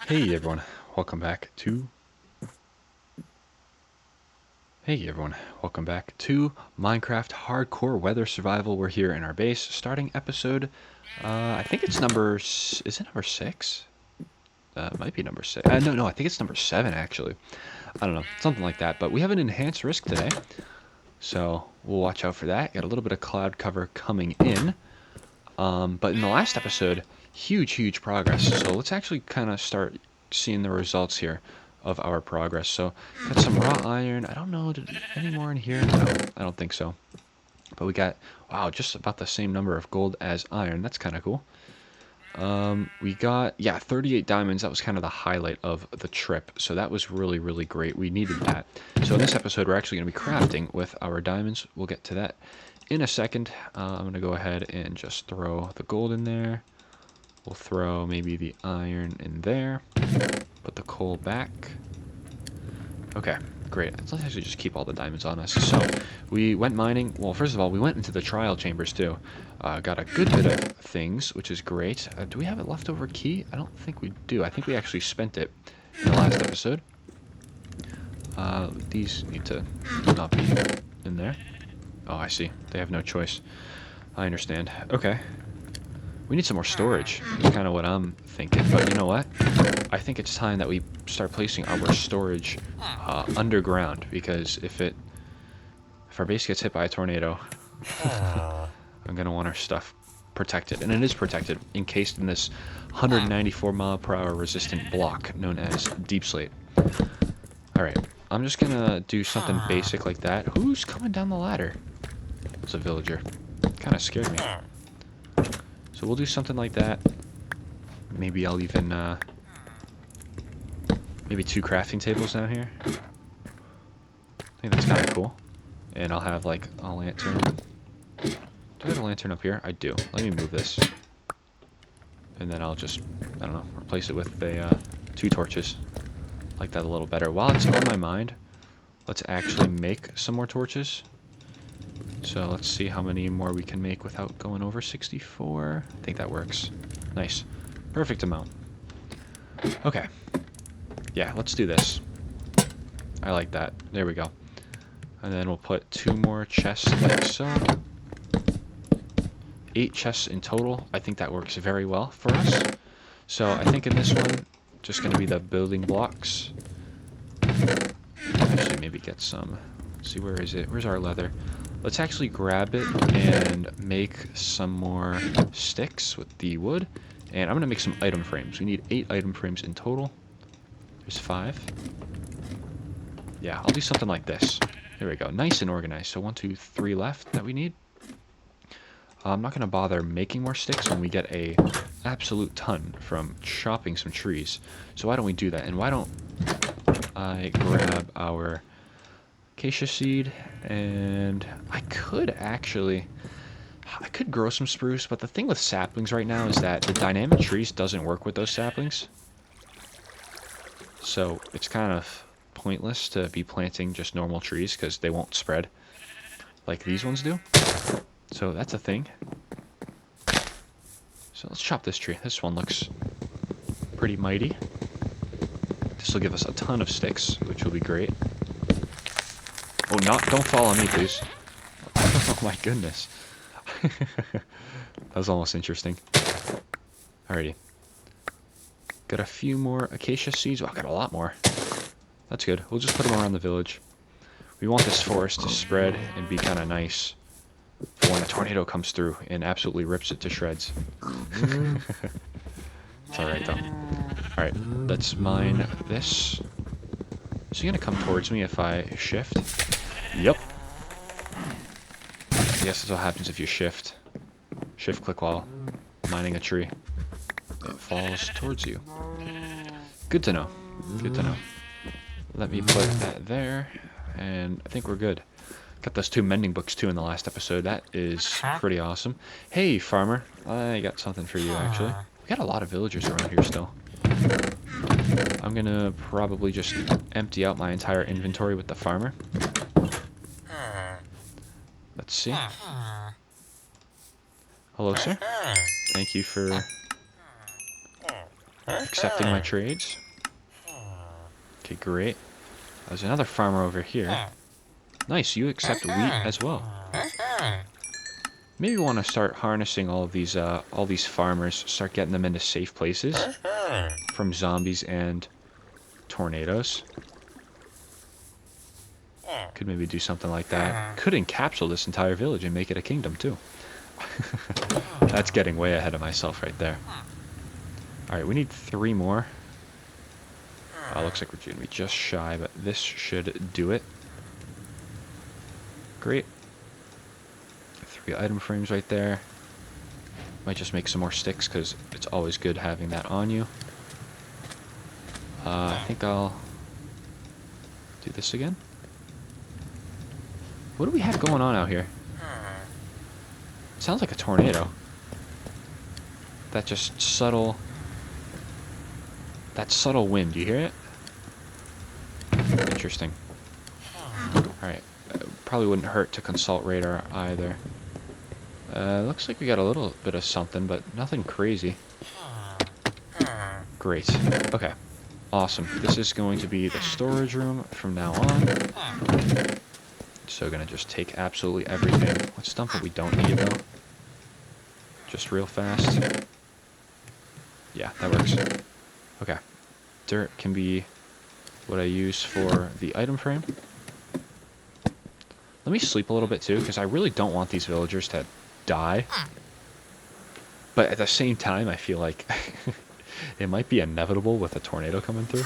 Hey everyone, welcome back to Minecraft Hardcore Weather Survival. We're here in our base, starting episode. I think it's is it number 6? It might be number 6. No, I think it's number 7 actually. I don't know, something like that. But we have an enhanced risk today, so we'll watch out for that. Got a little bit of cloud cover coming in. But in the last episode, huge progress. So let's actually kind of start seeing the results here of our progress. So got some raw iron. I don't know, any more in here? No, I don't think so. But we got, wow, just about the same number of gold as iron. That's kind of cool. We got, yeah, 38 diamonds. That was kind of the highlight of the trip. So that was really great. We needed that. So in this episode, we're actually going to be crafting with our diamonds. We'll get to that in a second. I'm going to go ahead and just throw the gold in there. We'll throw maybe the iron in there. Put the coal back. Okay, great. Let's actually just keep all the diamonds on us. So, we went mining. Well, first of all, we went into the trial chambers too. Got a good bit of things, which is great. Do we have a leftover key? I don't think we do. I think we actually spent it in the last episode. These need to not be in there. Oh, I see. They have no choice. I understand. Okay. We need some more storage. That's kind of what I'm thinking. But you know what? I think it's time that we start placing our storage underground, because if our base gets hit by a tornado, I'm gonna want our stuff protected, and it is protected, encased in this 194 mile per hour resistant block known as deep slate. All right, I'm just gonna do something basic like that. Who's coming down the ladder? It's a villager. Kind of scared me. So we'll do something like that. Maybe I'll even, maybe 2 crafting tables down here. I think that's kind of cool. And I'll have, like, a lantern. Do I have a lantern up here? I do. Let me move this. And then I'll just, I don't know, replace it with a, 2 torches. Like that a little better. While it's on my mind, let's actually make some more torches. So let's see how many more we can make without going over 64. I think that works. Nice. Perfect amount. Okay. Yeah, let's do this. I like that. There we go. And then we'll put 2 more chests like so. 8 chests in total. I think that works very well for us. So I think in this one, just going to be the building blocks. Actually, maybe get some. Let's see, where is it? Where's our leather? Let's actually grab it and make some more sticks with the wood. And I'm going to make some item frames. We need 8 item frames in total. There's 5. Yeah, I'll do something like this. There we go. Nice and organized. So 1, 2, 3 left that we need. I'm not going to bother making more sticks when we get a absolute ton from chopping some trees. So why don't we do that? And why don't I grab our acacia seed, and I could grow some spruce, but the thing with saplings right now is that the dynamic trees doesn't work with those saplings. So it's kind of pointless to be planting just normal trees because they won't spread like these ones do. So that's a thing. So let's chop this tree. This one looks pretty mighty. This will give us a ton of sticks, which will be great. Oh, don't fall on me, please. Oh my goodness. That was almost interesting. Alrighty. Got a few more acacia seeds. Oh, I got a lot more. That's good. We'll just put them around the village. We want this forest to spread and be kind of nice for when a tornado comes through and absolutely rips it to shreds. It's alright, though. Alright, let's mine this. Is he going to come towards me if I shift? Yep. I guess that's what happens if you shift. Shift click while mining a tree. It falls towards you. Good to know. Good to know. Let me put that there, and I think we're good. Got those 2 mending books too in the last episode. That is pretty awesome. Hey, farmer. I got something for you, actually. We got a lot of villagers around here still. I'm gonna probably just empty out my entire inventory with the farmer. Let's see. Hello, sir. Thank you for Accepting my trades. Okay, great. There's another farmer over here. Nice, you accept wheat as well. Maybe we want to start harnessing all these farmers, start getting them into safe places from zombies and tornadoes. Could maybe do something like that. Could encapsulate this entire village and make it a kingdom too. That's getting way ahead of myself right there. Alright, we need 3 more. Looks like we're going to be just shy, but this should do it. Great. 3 item frames right there. Might just make some more sticks because it's always good having that on you. I think I'll do this again. What do we have going on out here? Sounds like a tornado. That just subtle... That subtle wind, you hear it? Interesting. Alright. Probably wouldn't hurt to consult radar either. Looks like we got a little bit of something, but nothing crazy. Great. Okay. Awesome. This is going to be the storage room from now on. So gonna just take absolutely everything. Let's dump what we don't need though. Just real fast. Yeah, that works. Okay. Dirt can be what I use for the item frame. Let me sleep a little bit too, because I really don't want these villagers to die. But at the same time, I feel like it might be inevitable with a tornado coming through.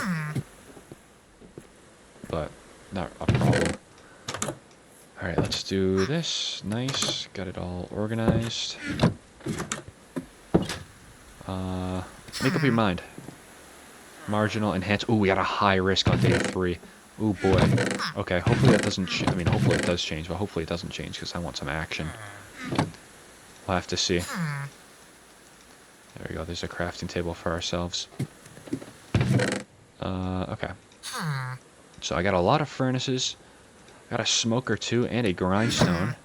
But not a problem. Alright, let's do this. Nice. Got it all organized. Make up your mind. Marginal, enhance. Ooh, we got a high risk on day 3. Ooh, boy. Okay, hopefully that doesn't change. I mean, hopefully it does change, but hopefully it doesn't change because I want some action. We'll have to see. There we go. There's a crafting table for ourselves. Okay. So I got a lot of furnaces. Got a smoker too, and a grindstone.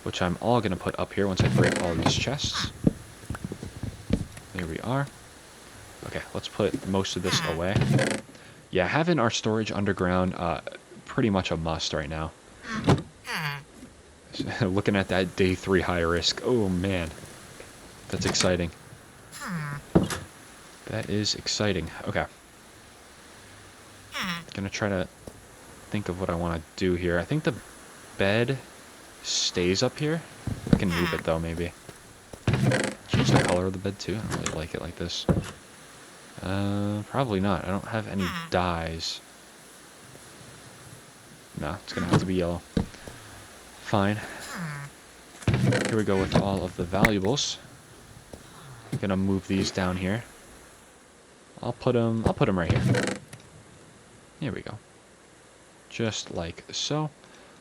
Which I'm all going to put up here once I break all these chests. There we are. Okay, let's put most of this away. Yeah, having our storage underground, pretty much a must right now. Looking at that day 3 high risk. Oh, man. That's exciting. That is exciting. Okay. Gonna try to think of what I want to do here. I think the bed stays up here. I can move it, though, maybe. Change the color of the bed, too. I don't really like it like this. Probably not. I don't have any dyes. No, it's gonna have to be yellow. Fine. Here we go with all of the valuables. Gonna move these down here. I'll put them right here. Here we go. Just like so.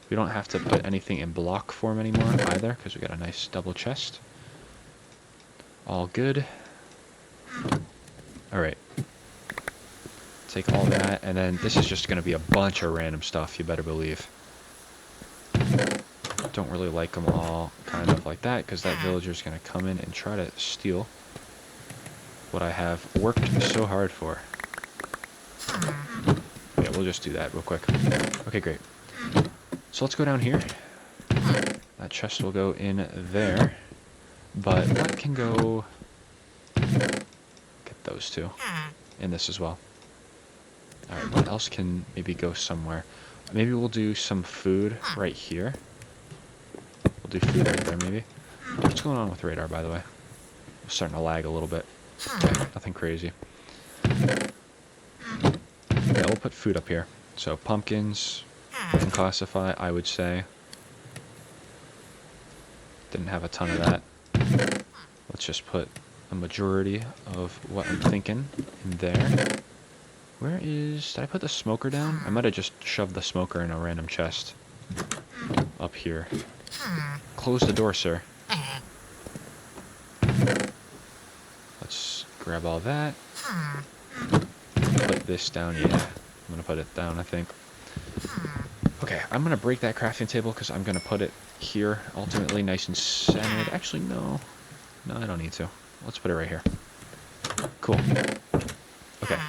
We don't have to put anything in block form anymore either, because we got a nice double chest. All good. Alright. Take all that, and then this is just going to be a bunch of random stuff, you better believe. Don't really like them all kind of like that, because that villager's going to come in and try to steal what I have worked so hard for. Yeah, we'll just do that real quick. Okay, great. So let's go down here. That chest will go in there. But what can go... Get those two. And this as well. Alright, what else can maybe go somewhere? Maybe we'll do some food right here. We'll do food right there, maybe. What's going on with radar, by the way? It's starting to lag a little bit. Okay, nothing crazy. Yeah, we'll put food up here. So, pumpkins can classify, I would say. Didn't have a ton of that. Let's just put a majority of what I'm thinking in there. Where is... Did I put the smoker down? I might have just shoved the smoker in a random chest. Up here. Close the door, sir. Let's grab all that. Put this down, yeah. I'm gonna put it down, I think. Okay, I'm gonna break that crafting table because I'm gonna put it here, ultimately nice and centered. Actually, no. No, I don't need to. Let's put it right here. Cool. Okay.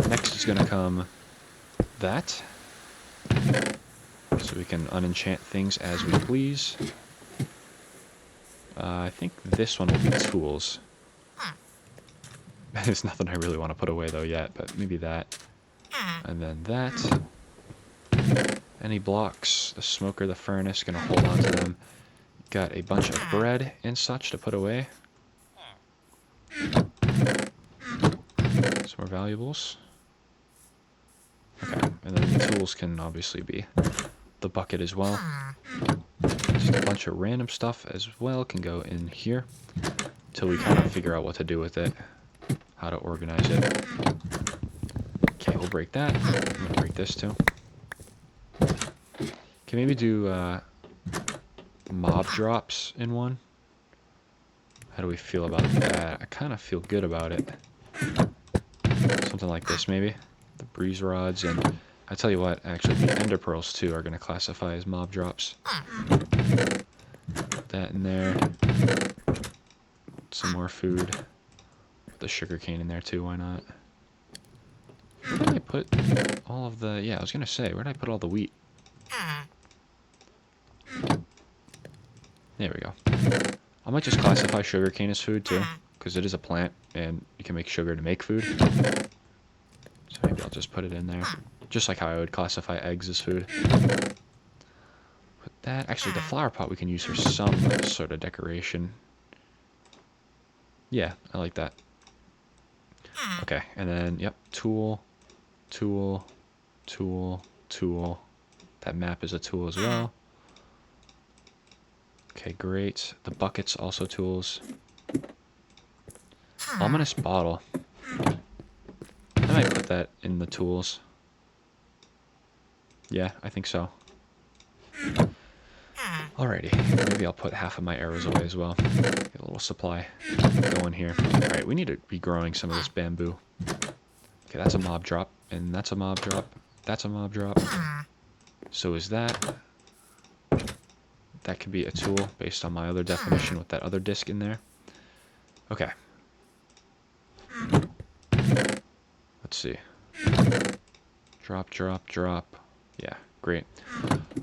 Next is going to come that. So we can unenchant things as we please. I think this one will be tools. There's nothing I really want to put away though yet, but maybe that. And then that. Any blocks, the smoker, the furnace, gonna hold on to them. Got a bunch of bread and such to put away. Some more valuables. Okay, and then the tools can obviously be the bucket as well. Just a bunch of random stuff as well can go in here until we kind of figure out what to do with it, how to organize it. Okay, we'll break that. I'm gonna break this too. Can maybe do mob drops in one? How do we feel about that? I kind of feel good about it. Something like this maybe. The breeze rods, and I tell you what, actually the ender pearls too are going to classify as mob drops. Put that in there. Some more food. Put the sugar cane in there too, why not? Where did I put all of the... Yeah, I was going to say, where did I put all the wheat? There we go. I might just classify sugarcane as food too, because it is a plant, and you can make sugar to make food. So maybe I'll just put it in there, just like how I would classify eggs as food. Put that. Actually, the flower pot we can use for some sort of decoration. Yeah, I like that. Okay, and then, yep, tool, tool, tool, tool. That map is a tool as well. Okay, great. The bucket's also tools. Ominous bottle. I might put that in the tools. Yeah, I think so. Alrighty, maybe I'll put half of my arrows away as well. Get a little supply going here. Alright, we need to be growing some of this bamboo. Okay, that's a mob drop, and that's a mob drop. That's a mob drop. So is that. That could be a tool based on my other definition with that other disc in there. Okay. Let's see. Drop, drop, drop. Yeah, great.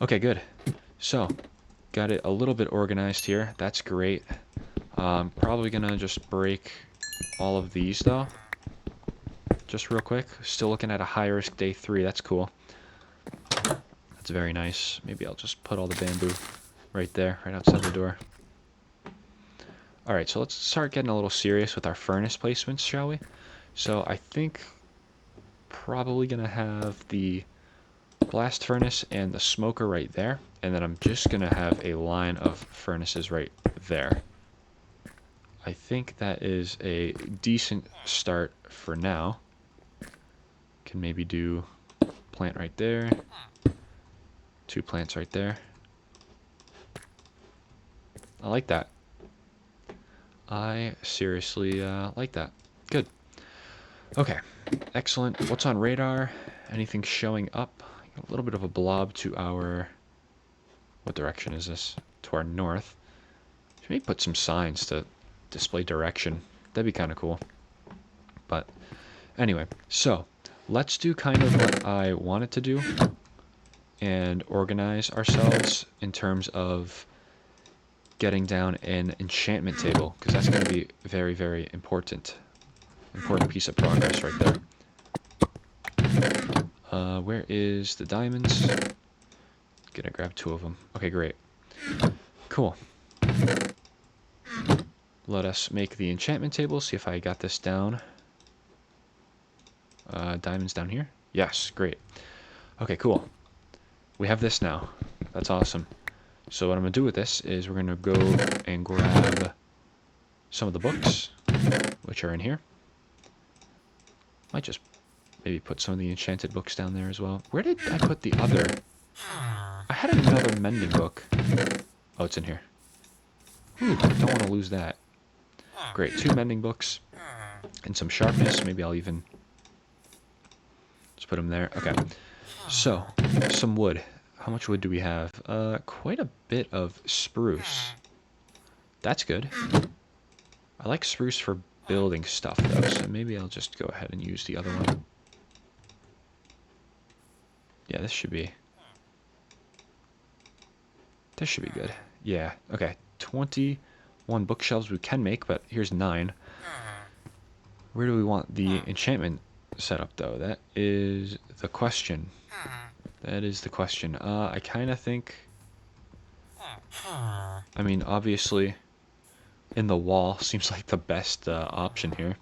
Okay, good. So, got it a little bit organized here. That's great. Probably gonna just break all of these though. Just real quick. Still looking at a high risk day 3. That's cool. That's very nice. Maybe I'll just put all the bamboo right there, right outside the door. Alright, so let's start getting a little serious with our furnace placements, shall we? So I think probably gonna have the blast furnace and the smoker right there, and then I'm just gonna have a line of furnaces right there. I think that is a decent start for now. Can maybe do plant right there, 2 plants right there. I like that. I seriously like that. Good. Okay, excellent. What's on radar? Anything showing up? A little bit of a blob to our... What direction is this? To our north. Should maybe put some signs to display direction. That'd be kind of cool. But anyway, so let's do kind of what I wanted to do and organize ourselves in terms of getting down an enchantment table, because that's going to be very, very important. Important piece of progress right there. Where is the diamonds? Gonna grab 2 of them. Okay, great. Cool. Let us make the enchantment table, see if I got this down. Diamonds down here? Yes, great. Okay, cool. We have this now. That's awesome. So what I'm going to do with this is we're going to go and grab some of the books, which are in here. Might just maybe put some of the enchanted books down there as well. Where did I put the other? I had another mending book. Oh, it's in here. Whew, don't want to lose that. Great, 2 mending books and some sharpness. Maybe I'll even just put them there. Okay, so some wood. How much wood do we have? Quite a bit of spruce. That's good. I like spruce for building stuff, though, so maybe I'll just go ahead and use the other one. Yeah, this should be good. Yeah, okay. 21 bookshelves we can make, but here's 9. Where do we want the enchantment set up, though? That is the question. That is the question. I kind of think... I mean, obviously, in the wall seems like the best option here.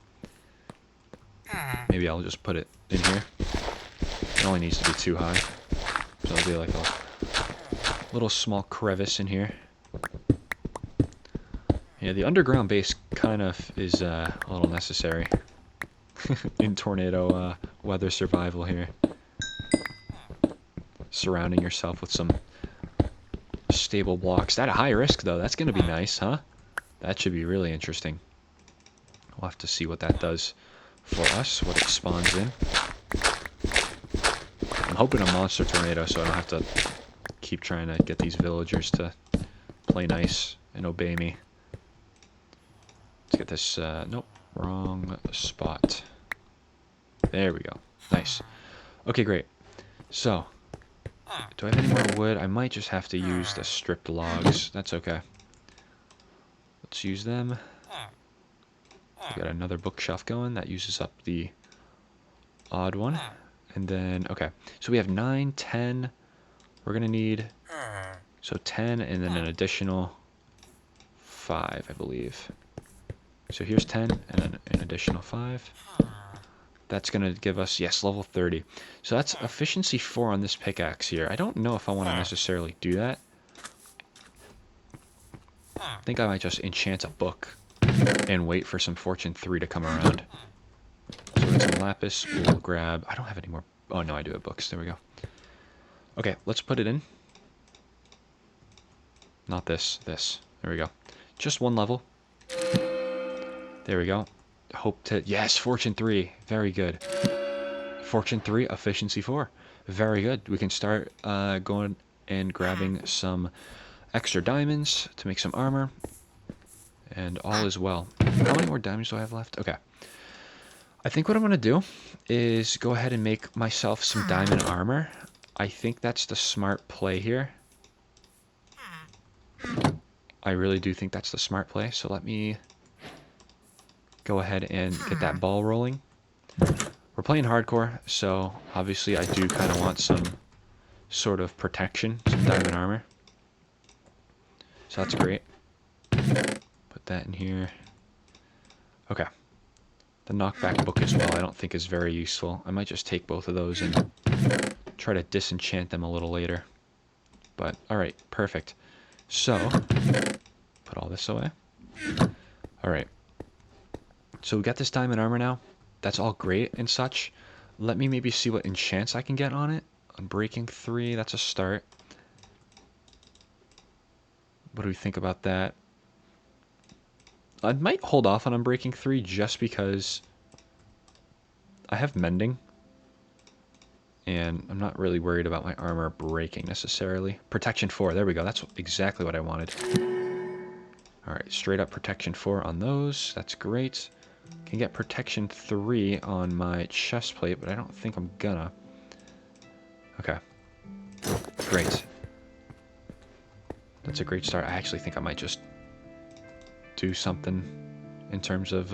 Maybe I'll just put it in here. It only needs to be too high. So it'll be like a little small crevice in here. Yeah, the underground base kind of is a little necessary in tornado weather survival here. Surrounding yourself with some stable blocks. At a high risk, though, that's going to be nice, huh? That should be really interesting. We'll have to see what that does for us, what it spawns in. I'm hoping a monster tornado so I don't have to keep trying to get these villagers to play nice and obey me. Let's get this, nope, wrong spot. There we go. Nice. Okay, great. So, do I have any more wood? I might just have to use the stripped logs. That's okay. Let's use them. We got another bookshelf going. That uses up the odd one. And then, okay. So we have 9, 10. We're going to need, so 10 and then an additional 5, I believe. So here's 10 and then an additional 5. That's going to give us, yes, level 30. So that's efficiency 4 on this pickaxe here. I don't know if I want to necessarily do that. I think I might just enchant a book and wait for some fortune 3 to come around. So we got some lapis. We'll grab, I don't have any more. Oh, no, I do have books. There we go. Okay, let's put it in. Not this, this. There we go. Just one level. There we go. Hope to, yes, fortune 3. Very good. Fortune 3, efficiency 4. Very good. We can start going and grabbing some extra diamonds to make some armor. And all is well. How many more diamonds do I have left? Okay. I think what I'm going to do is go ahead and make myself some diamond armor. I think that's the smart play here. I really do think that's the smart play. So let me go ahead and get that ball rolling. We're playing hardcore, so obviously I do kind of want some sort of protection, some diamond armor. So that's great. Put that in here. Okay. The knockback book as well I don't think is very useful. I might just take both of those and try to disenchant them a little later. But, alright, perfect. So, put all this away. Alright. So we got this diamond armor now. That's all great and such. Let me maybe see what enchants I can get on it. Unbreaking 3, that's a start. What do we think about that? I might hold off on Unbreaking 3 just because I have Mending. And I'm not really worried about my armor breaking necessarily. Protection 4, there we go. That's exactly what I wanted. Alright, straight up Protection 4 on those. That's great. Can get Protection 3 on my chest plate, but I don't think I'm gonna. Okay. Great. That's a great start. I actually think I might just do something in terms of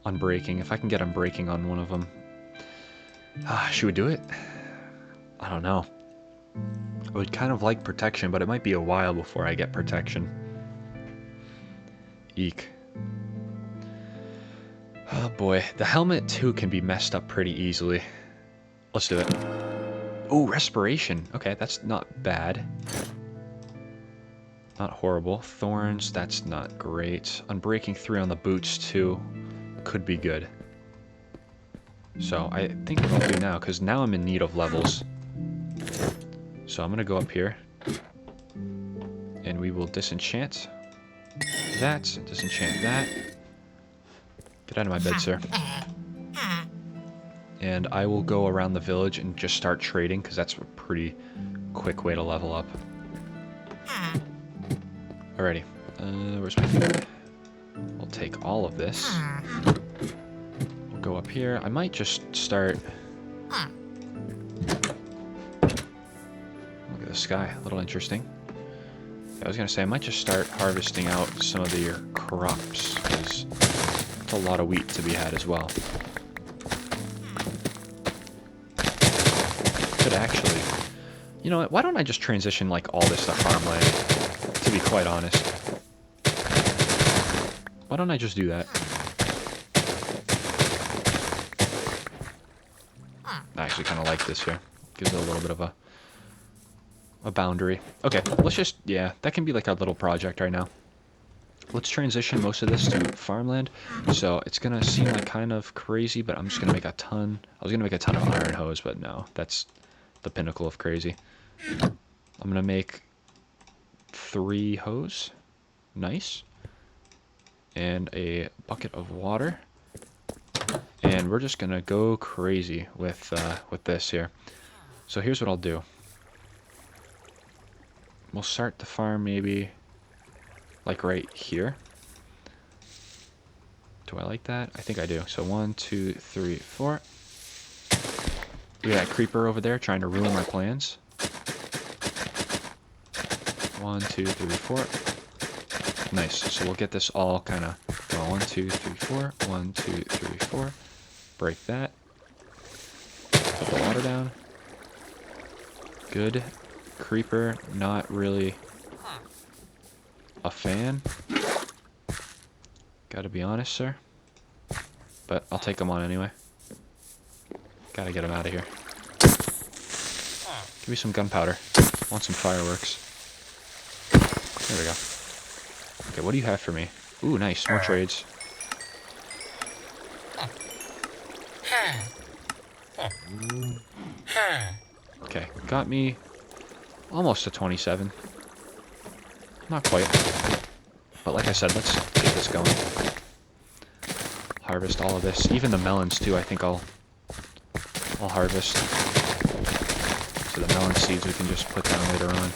unbreaking. If I can get unbreaking on one of them. Should we do it? I don't know. I would kind of like protection, but it might be a while before I get protection. Eek. Oh boy, the helmet too can be messed up pretty easily. Let's do it. Oh, respiration. Okay, that's not bad. Not horrible. Thorns, that's not great. Unbreaking 3 on the boots too could be good. So I think what I'll do now, because now I'm in need of levels. So I'm going to go up here. And we will disenchant that, disenchant that. Get out of my bed, sir. And I will go around the village and just start trading, because that's a pretty quick way to level up. Alrighty. Where's my food? We'll take all of this. We'll go up here. I might just start... Look at the sky. A little interesting. I was going to say, I might just start harvesting out some of your crops, because it's a lot of wheat to be had as well. Could actually... You know what, why don't I just transition like all this to farmland, to be quite honest. Why don't I just do that? I actually kind of like this here. Gives it a little bit of a boundary. Okay, let's just, yeah, that can be like our little project right now. Let's transition most of this to farmland. So it's going to seem like kind of crazy, but I'm just going to make a ton. I was going to make a ton of iron hose, but no, that's the pinnacle of crazy. I'm going to make 3 hose. Nice. And a bucket of water. And we're just going to go crazy with this here. So here's what I'll do. We'll start the farm maybe like right here. Do I like that? I think I do. So 1, 2, 3, 4. Look at that creeper over there trying to ruin my plans. 1, 2, 3, 4. Nice. So we'll get this all kind of going. 1, 2, 3, 4. 1, 2, 3, 4. Break that. Put the water down. Good. Creeper, not really a fan. Gotta be honest, sir. But I'll take him on anyway. Gotta get him out of here. Give me some gunpowder. Want some fireworks. There we go. Okay, what do you have for me? Ooh, nice. More trades. Okay, got me almost to 27. Not quite. But like I said, let's get this going. Harvest all of this. Even the melons too, I think I'll harvest. So the melon seeds we can just put down later on.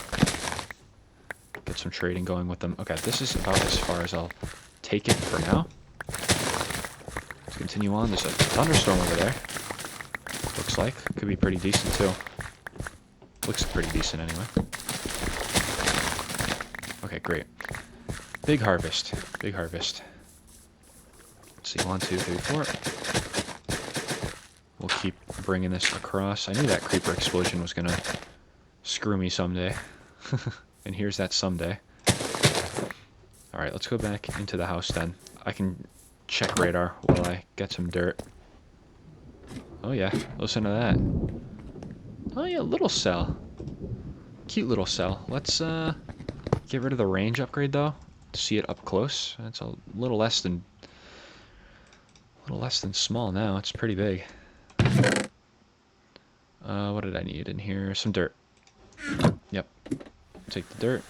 Get some trading going with them. Okay, this is about as far as I'll take it for now. Let's continue on. There's a thunderstorm over there. Looks like. Could be pretty decent too. Looks pretty decent anyway. Okay, great. Big harvest. Big harvest. Let's see. 1, 2, 3, 4. We'll keep bringing this across. I knew that creeper explosion was going to screw me someday. And here's that someday. Alright, let's go back into the house then. I can check radar while I get some dirt. Oh yeah, listen to that. Oh yeah, little cell. Cute little cell. Let's get rid of the range upgrade though. See it up close. It's a little less than small now. It's pretty big. What did I need in here? Some dirt. Yep. Take the dirt.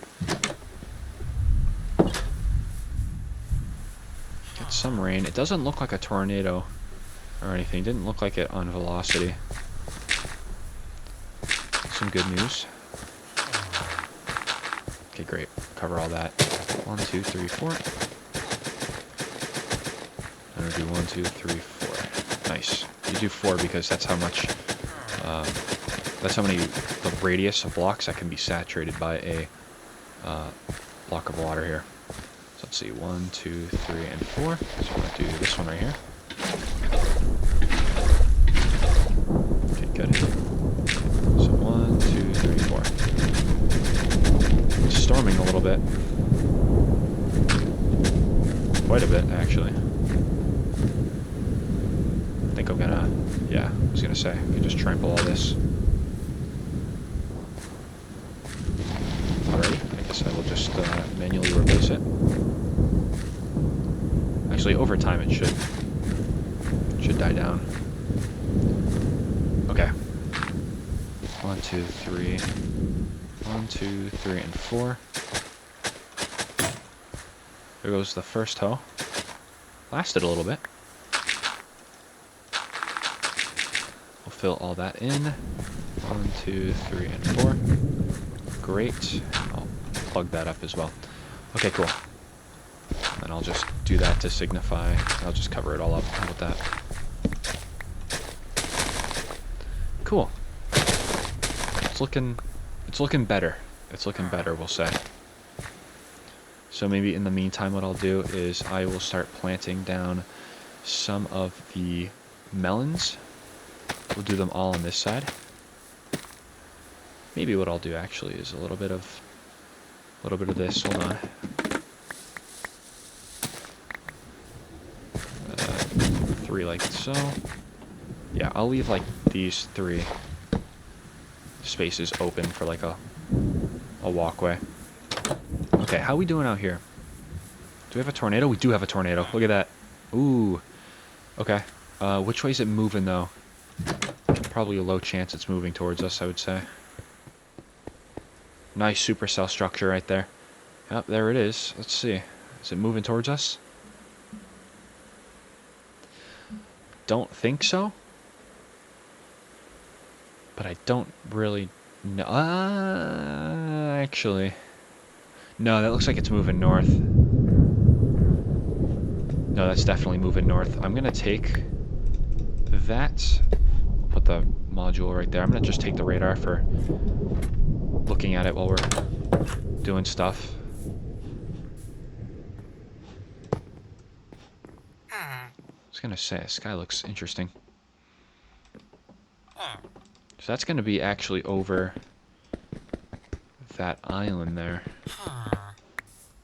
Get some rain. It doesn't look like a tornado or anything. Didn't look like it on velocity. Some good news. Okay, great. Cover all that. 1, 2, 3, 4. I'm gonna do 1, 2, 3, 4. Nice. You do 4 because that's how much. That's how many the radius of blocks that can be saturated by a block of water here. So let's see, 1, 2, 3, and 4. So I'm gonna do this one right here. Okay, good. So 1, 2, 3, 4. It's storming a little bit. Quite a bit, actually. I think I'm gonna, yeah, I was gonna say, I can just trample all this. Alrighty, I guess I will just manually replace it. Actually, over time it should die down. Okay. 1, 2, 3. 1, 2, 3, and 4. There goes the first hoe. Lasted a little bit. We'll fill all that in. 1, 2, 3, and 4. Great. I'll plug that up as well. Okay, cool. And I'll just do that to signify. I'll just cover it all up. How about that? Cool. It's looking better. It's looking better, we'll say. So maybe in the meantime what I'll do is I will start planting down some of the melons. We'll do them all on this side. Maybe what I'll do actually is a little bit of this. Hold on. 3 like so. Yeah, I'll leave like these 3 spaces open for like a walkway. Okay, how are we doing out here? Do we have a tornado? We do have a tornado. Look at that. Ooh. Okay. Which way is it moving though? Probably a low chance it's moving towards us, I would say. Nice supercell structure right there. Yep, there it is. Let's see. Is it moving towards us? Don't think so. But I don't really know. Actually. No, that looks like it's moving north. No, that's definitely moving north. I'm going to take that. Put the module right there. I'm going to just take the radar for looking at it while we're doing stuff. I was going to say, the sky looks interesting. So that's going to be actually over that island there.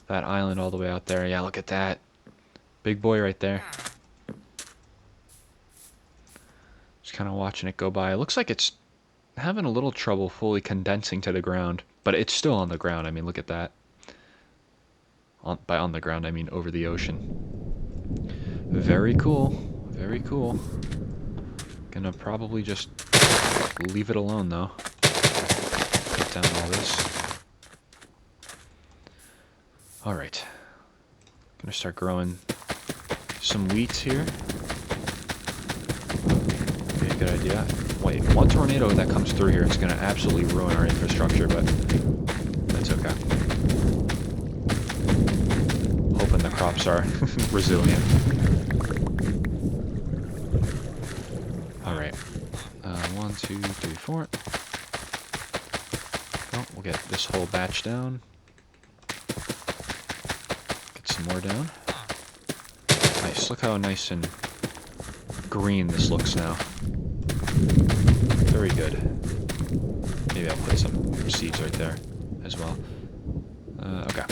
That island all the way out there. Yeah, look at that. Big boy right there. Just kind of watching it go by. It looks like it's having a little trouble fully condensing to the ground. But it's still on the ground. I mean, look at that. By on the ground, I mean over the ocean. Very cool. Very cool. Gonna probably just leave it alone, though. Put down all this. Alright. Gonna start growing some wheat here. Be a good idea. Wait, one tornado that comes through here is gonna absolutely ruin our infrastructure, but that's okay. Hoping the crops are resilient. Alright. 1, 2, 3, 4. Well, we'll get this whole batch down. Get some more down. Nice. Look how nice and green this looks now. Very good. Maybe I'll put some seeds right there as well. Okay.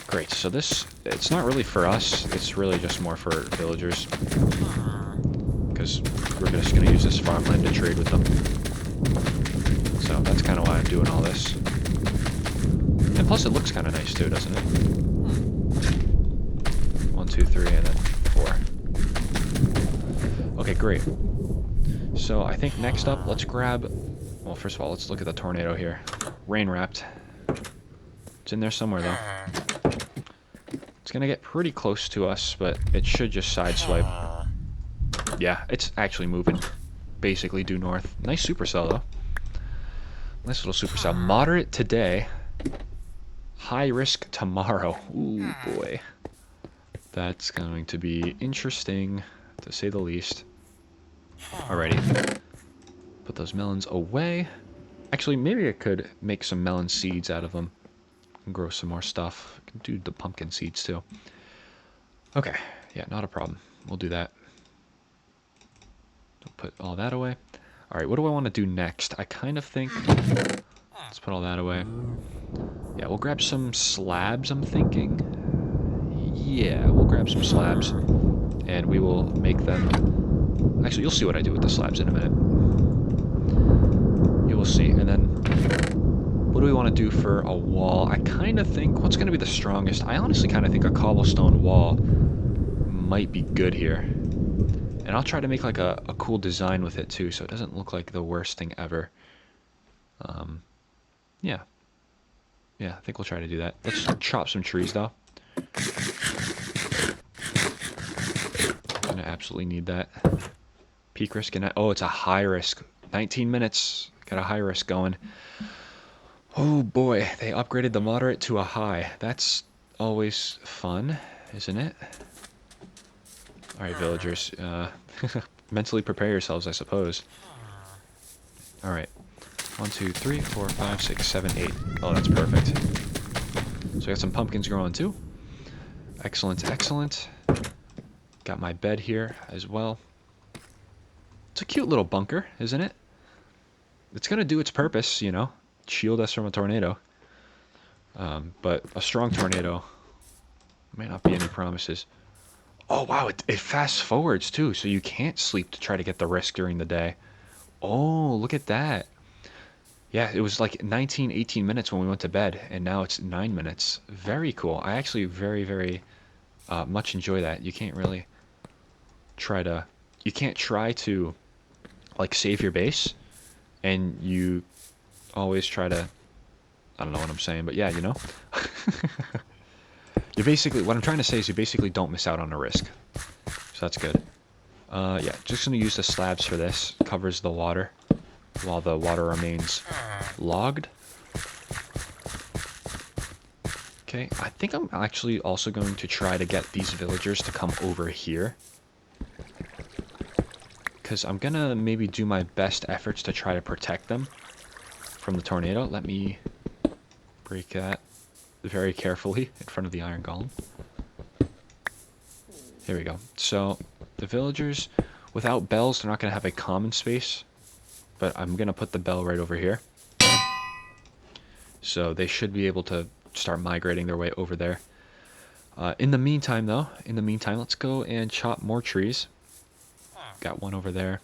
Great. So this, it's not really for us. It's really just more for villagers. Because we're just going to use this farmland to trade with them. So that's kind of why I'm doing all this. And plus it looks kind of nice too, doesn't it? 1, 2, 3, and then 4. Okay, great. So I think next up, let's grab... Well, first of all, let's look at the tornado here. Rain wrapped. It's in there somewhere, though. It's going to get pretty close to us, but it should just sideswipe. Yeah, it's actually moving basically due north. Nice supercell, though. Nice little supercell. Moderate today. High risk tomorrow. Ooh, boy. That's going to be interesting, to say the least. Alrighty. Put those melons away. Actually, maybe I could make some melon seeds out of them. And grow some more stuff. I can do the pumpkin seeds, too. Okay. Yeah, not a problem. We'll do that. Put all that away. Alright, what do I want to do next? I kind of think... Let's put all that away. Yeah, we'll grab some slabs, I'm thinking. Yeah, we'll grab some slabs. And we will make them... Actually, you'll see what I do with the slabs in a minute. You will see. And then... What do we want to do for a wall? I kind of think... What's going to be the strongest? I honestly kind of think a cobblestone wall might be good here. And I'll try to make like a cool design with it too, so it doesn't look like the worst thing ever. Yeah. Yeah, I think we'll try to do that. Let's chop some trees though. Gonna absolutely need that. Peak risk and... Oh, it's a high risk. 19 minutes. Got a high risk going. Oh boy, they upgraded the moderate to a high. That's always fun, isn't it? Alright, villagers. Mentally prepare yourselves, I suppose. Alright. 1, 2, 3, 4, 5, 6, 7, 8. Oh, that's perfect. So I got some pumpkins growing too. Excellent, excellent. Got my bed here as well. It's a cute little bunker, isn't it? It's going to do its purpose, you know. Shield us from a tornado. But a strong tornado may not be any promises. Oh, wow, it fast forwards too, so you can't sleep to try to get the risk during the day. Oh, look at that. Yeah, it was like 19, 18 minutes when we went to bed, and now it's 9 minutes. Very cool. I actually very, very much enjoy that. You can't really you can't try to, like, save your base, and you always try to, I don't know what I'm saying, but yeah, you know? You basically, what I'm trying to say is you basically don't miss out on a risk. So that's good. Yeah, just going to use the slabs for this. Covers the water while the water remains logged. Okay, I think I'm actually also going to try to get these villagers to come over here. Because I'm going to maybe do my best efforts to try to protect them from the tornado. Let me break that very carefully in front of the iron golem. Here we go. So the villagers, without bells, they're not going to have a common space. But I'm going to put the bell right over here. So they should be able to start migrating their way over there. In the meantime, though, let's go and chop more trees. Got one over there.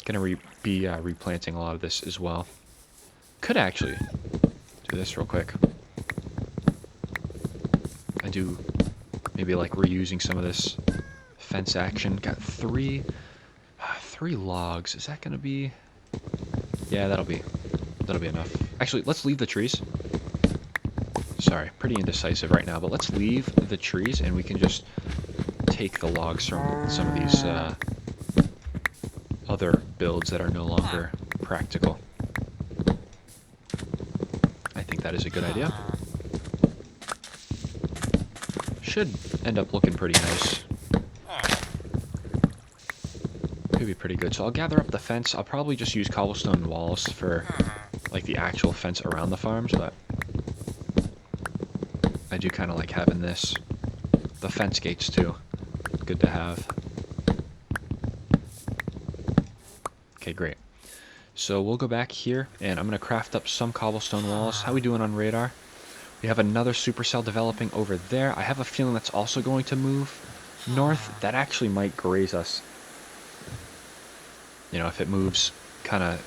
Gonna be replanting a lot of this as well. Could actually do this real quick. I do maybe like reusing some of this fence action. Got three logs. Is that gonna be? Yeah, that'll be enough. Actually, let's leave the trees. Sorry, pretty indecisive right now, but let's leave the trees and we can just take the logs from some of these other builds that are no longer practical. I think that is a good idea. Should end up looking pretty nice. Could be pretty good. So I'll gather up the fence. I'll probably just use cobblestone walls for like the actual fence around the farms, but I do kind of like having this. The fence gates too. Good to have. Okay, great. So we'll go back here, and I'm going to craft up some cobblestone walls. How we doing on radar? We have another supercell developing over there. I have a feeling that's also going to move north. That actually might graze us. You know, if it moves kind of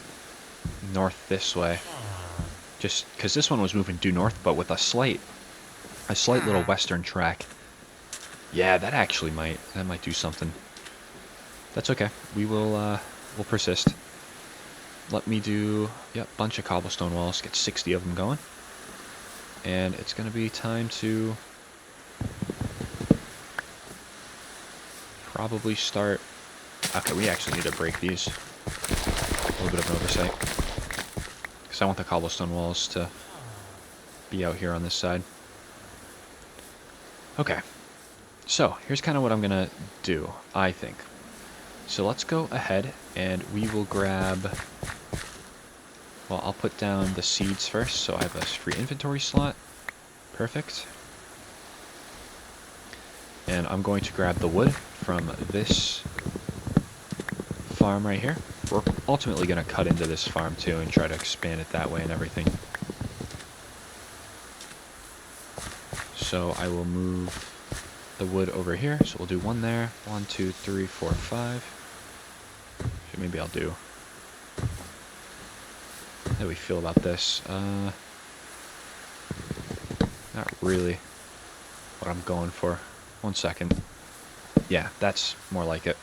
north this way. Just because this one was moving due north, but with a slight little western track. Yeah, that actually might do something. That's okay. We'll persist. Let me do, yep, bunch of cobblestone walls, get 60 of them going. And it's going to be time to probably start. Okay, we actually need to break these. A little bit of an oversight. Because I want the cobblestone walls to be out here on this side. Okay. So, here's kind of what I'm going to do, I think. So let's go ahead and we will grab... Well, I'll put down the seeds first, so I have a free inventory slot. Perfect. And I'm going to grab the wood from this farm right here. We're ultimately going to cut into this farm too and try to expand it that way and everything. So I will move the wood over here. So we'll do one there. 1, 2, 3, 4, 5. Okay, maybe I'll do... How do we feel about this? Not really what I'm going for. 1 second. Yeah, that's more like it.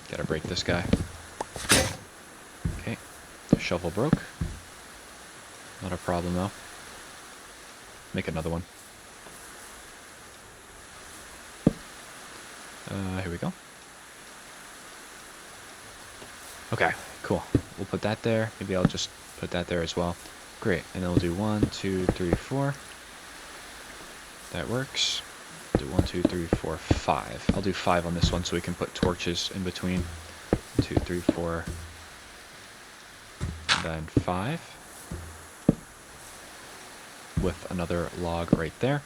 Gotta break this guy. Okay, the shovel broke. Not a problem though. Make another one. Here we go. Okay, cool. We'll put that there. Maybe I'll just put that there as well. Great, and then we'll do 1, 2, 3, 4. That works. Do 1, 2, 3, 4, 5. I'll do 5 on this one so we can put torches in between. 2, 3, 4, and then 5. With another log right there.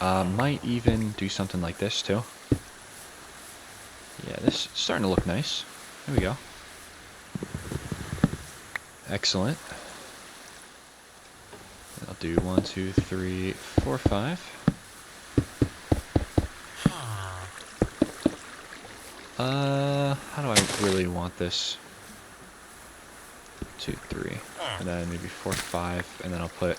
Might even do something like this too. Yeah, this is starting to look nice. There we go. Excellent. I'll do 1, 2, 3, 4, 5. How do I really want this? 2, 3, and then maybe 4, 5, and then I'll put.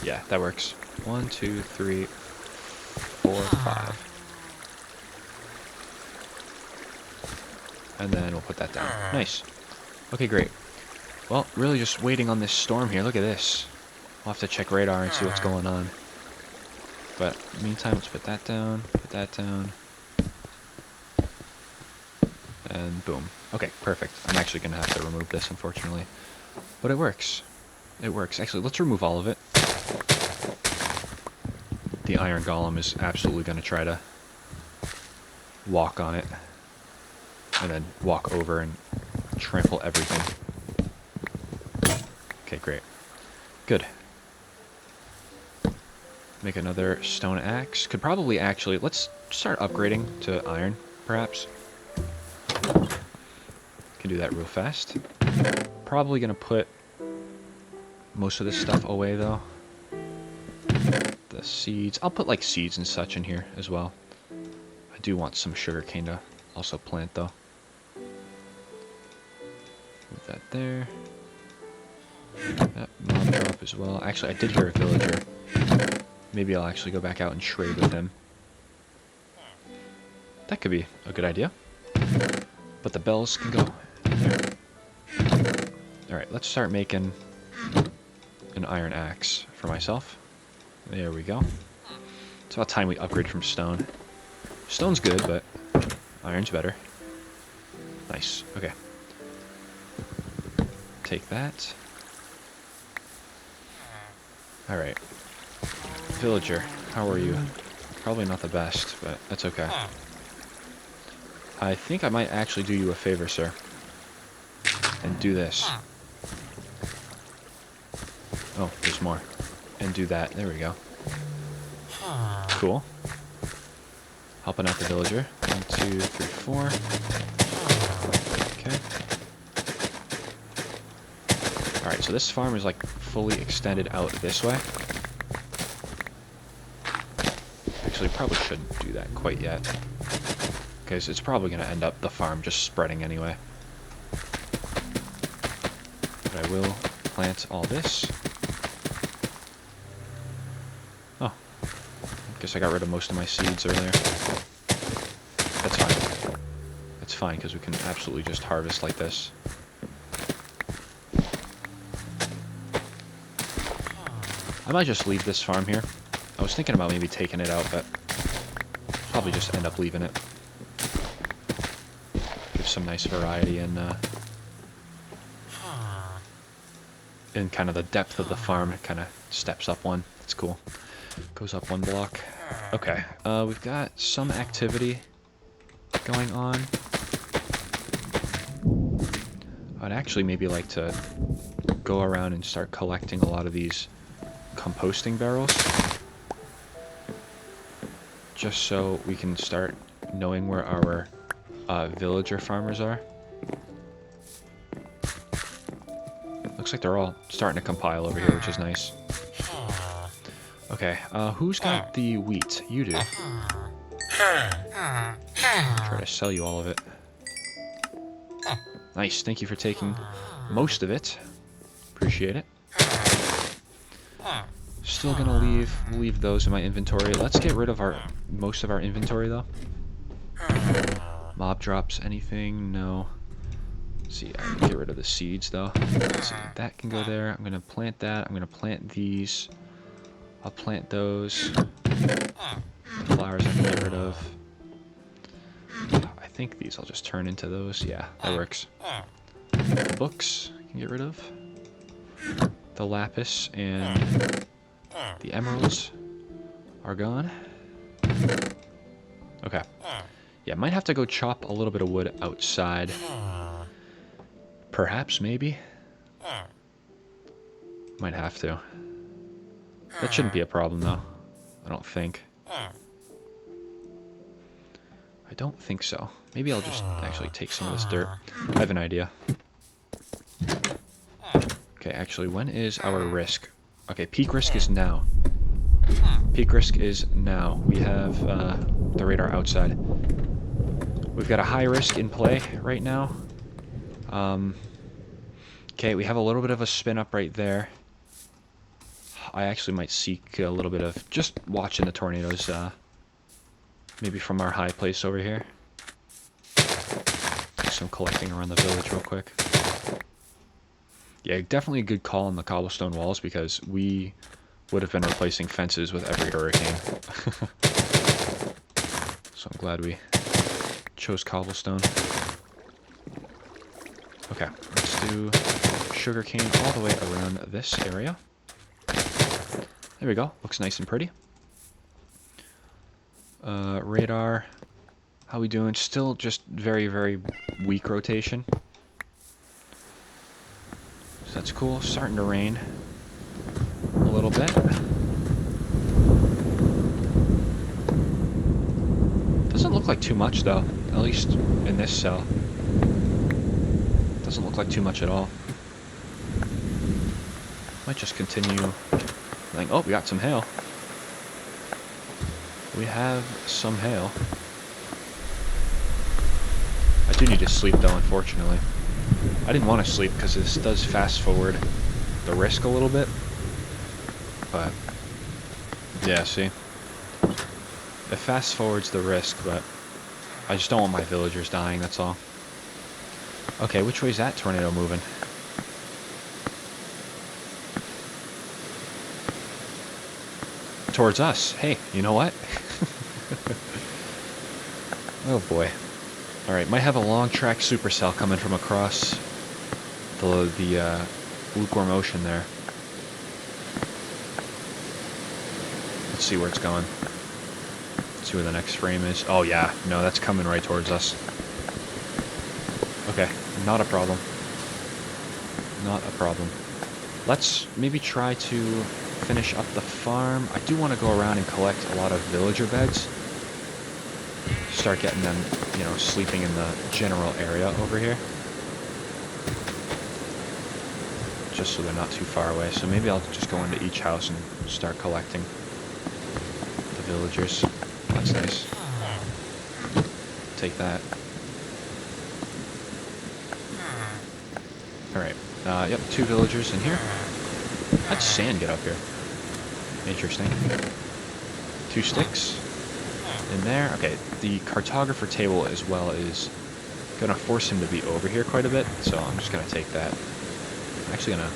Yeah, that works. 1, 2, 3, 4, 5. And then we'll put that down. Nice. Okay, great. Well, really just waiting on this storm here. Look at this. We'll have to check radar and see what's going on. But meantime, let's put that down, and boom. Okay, perfect. I'm actually going to have to remove this, unfortunately. But it works. It works. Actually, let's remove all of it. The iron golem is absolutely going to try to walk on it. And then walk over and trample everything. Okay, great. Good. Make another stone axe. Could probably actually... Let's start upgrading to iron, perhaps. Can do that real fast. Probably going to put most of this stuff away, though. The seeds. I'll put, like, seeds and such in here as well. I do want some sugarcane to also plant, though. Move that there. That mob drop as well. Actually, I did hear a villager. Maybe I'll actually go back out and trade with him. That could be a good idea. But the bells can go in there. Alright, let's start making an iron axe for myself. There we go. It's about time we upgrade from stone. Stone's good, but iron's better. Nice. Okay. Take that. Alright. Villager, how are you? Probably not the best, but that's okay. I think I might actually do you a favor, sir. And do this. Oh, there's more. And do that. There we go. Cool. Helping out the villager. 1, 2, 3, 4. Okay. Alright, so this farm is like fully extended out this way. Actually, probably shouldn't do that quite yet. Because it's probably going to end up the farm just spreading anyway. But I will plant all this. Oh. Guess I got rid of most of my seeds earlier. That's fine. That's fine, because we can absolutely just harvest like this. I might just leave this farm here. I was thinking about maybe taking it out, but probably just end up leaving it. Give some nice variety in kind of the depth of the farm. It kind of steps up one. It's cool. Goes up one block. Okay, we've got some activity going on. I'd actually maybe like to go around and start collecting a lot of these composting barrels. Just so we can start knowing where our villager farmers are. Looks like they're all starting to compile over here, which is nice. Okay, who's got the wheat? You do. Try to sell you all of it. Nice, thank you for taking most of it. Appreciate it. Still gonna leave those in my inventory. Let's get rid of most of our inventory though. Mob drops, anything? No. Let's see, I can get rid of the seeds though. Let's see, that can go there. I'm gonna plant that. I'm gonna plant these. I'll plant those. The flowers I can get rid of. I think these I'll just turn into those. Yeah, that works. Books can get rid of. The lapis and the emeralds are gone. Okay. Yeah, might have to go chop a little bit of wood outside. Perhaps, maybe. Might have to. That shouldn't be a problem, though. I don't think. I don't think so. Maybe I'll just actually take some of this dirt. I have an idea. Okay, actually, when is our risk? Okay, peak risk is now. Peak risk is now. We have the radar outside. We've got a high risk in play right now. Okay, we have a little bit of a spin up right there. I actually might seek a little bit of just watching the tornadoes, maybe from our high place over here. Do some collecting around the village real quick. Yeah, definitely a good call on the cobblestone walls because we would have been replacing fences with every hurricane. So I'm glad we chose cobblestone. Okay, let's do sugarcane all the way around this area. There we go. Looks nice and pretty. Radar. How we doing? Still just very, very weak rotation. So that's cool. Starting to rain a little bit. Doesn't look like too much though. At least in this cell. Doesn't look like too much at all. Might just continue. Oh, we got some hail. We have some hail. I do need to sleep though, unfortunately. I didn't want to sleep because this does fast forward the risk a little bit. But, yeah, see? It fast forwards the risk, but I just don't want my villagers dying, that's all. Okay, which way is that tornado moving? Towards us. Hey, you know what? Oh boy. Alright, might have a long track supercell coming from across the lukewarm ocean there. Let's see where it's going. Let's see where the next frame is. Oh yeah, no, that's coming right towards us. Okay, not a problem. Not a problem. Let's maybe try to finish up the farm. I do want to go around and collect a lot of villager beds. Start getting them, you know, sleeping in the general area over here. Just so they're not too far away. So maybe I'll just go into each house and start collecting the villagers. That's nice. Take that. Alright. Yep, 2 villagers in here. How'd sand get up here? Interesting. 2 sticks in there. Okay, the cartographer table as well is gonna force him to be over here quite a bit, so I'm just gonna take that. I'm actually gonna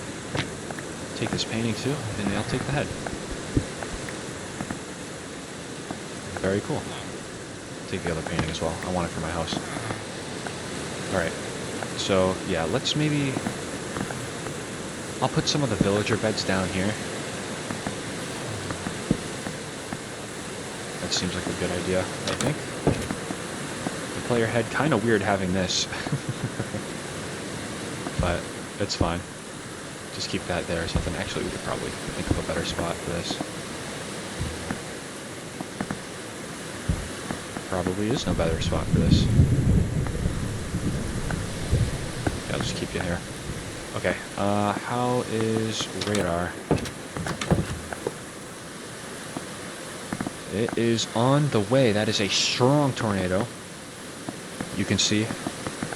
take this painting too, and I'll take the head. Very cool. Take the other painting as well. I want it for my house. Alright, so yeah, let's maybe... I'll put some of the villager beds down here. That seems like a good idea, I think. The player head, kind of weird having this. But it's fine. Just keep that there or something. Actually, we could probably think of a better spot for this. Probably is no better spot for this. Yeah, I'll just keep you here. Okay, how is radar? It is on the way. That is a strong tornado. You can see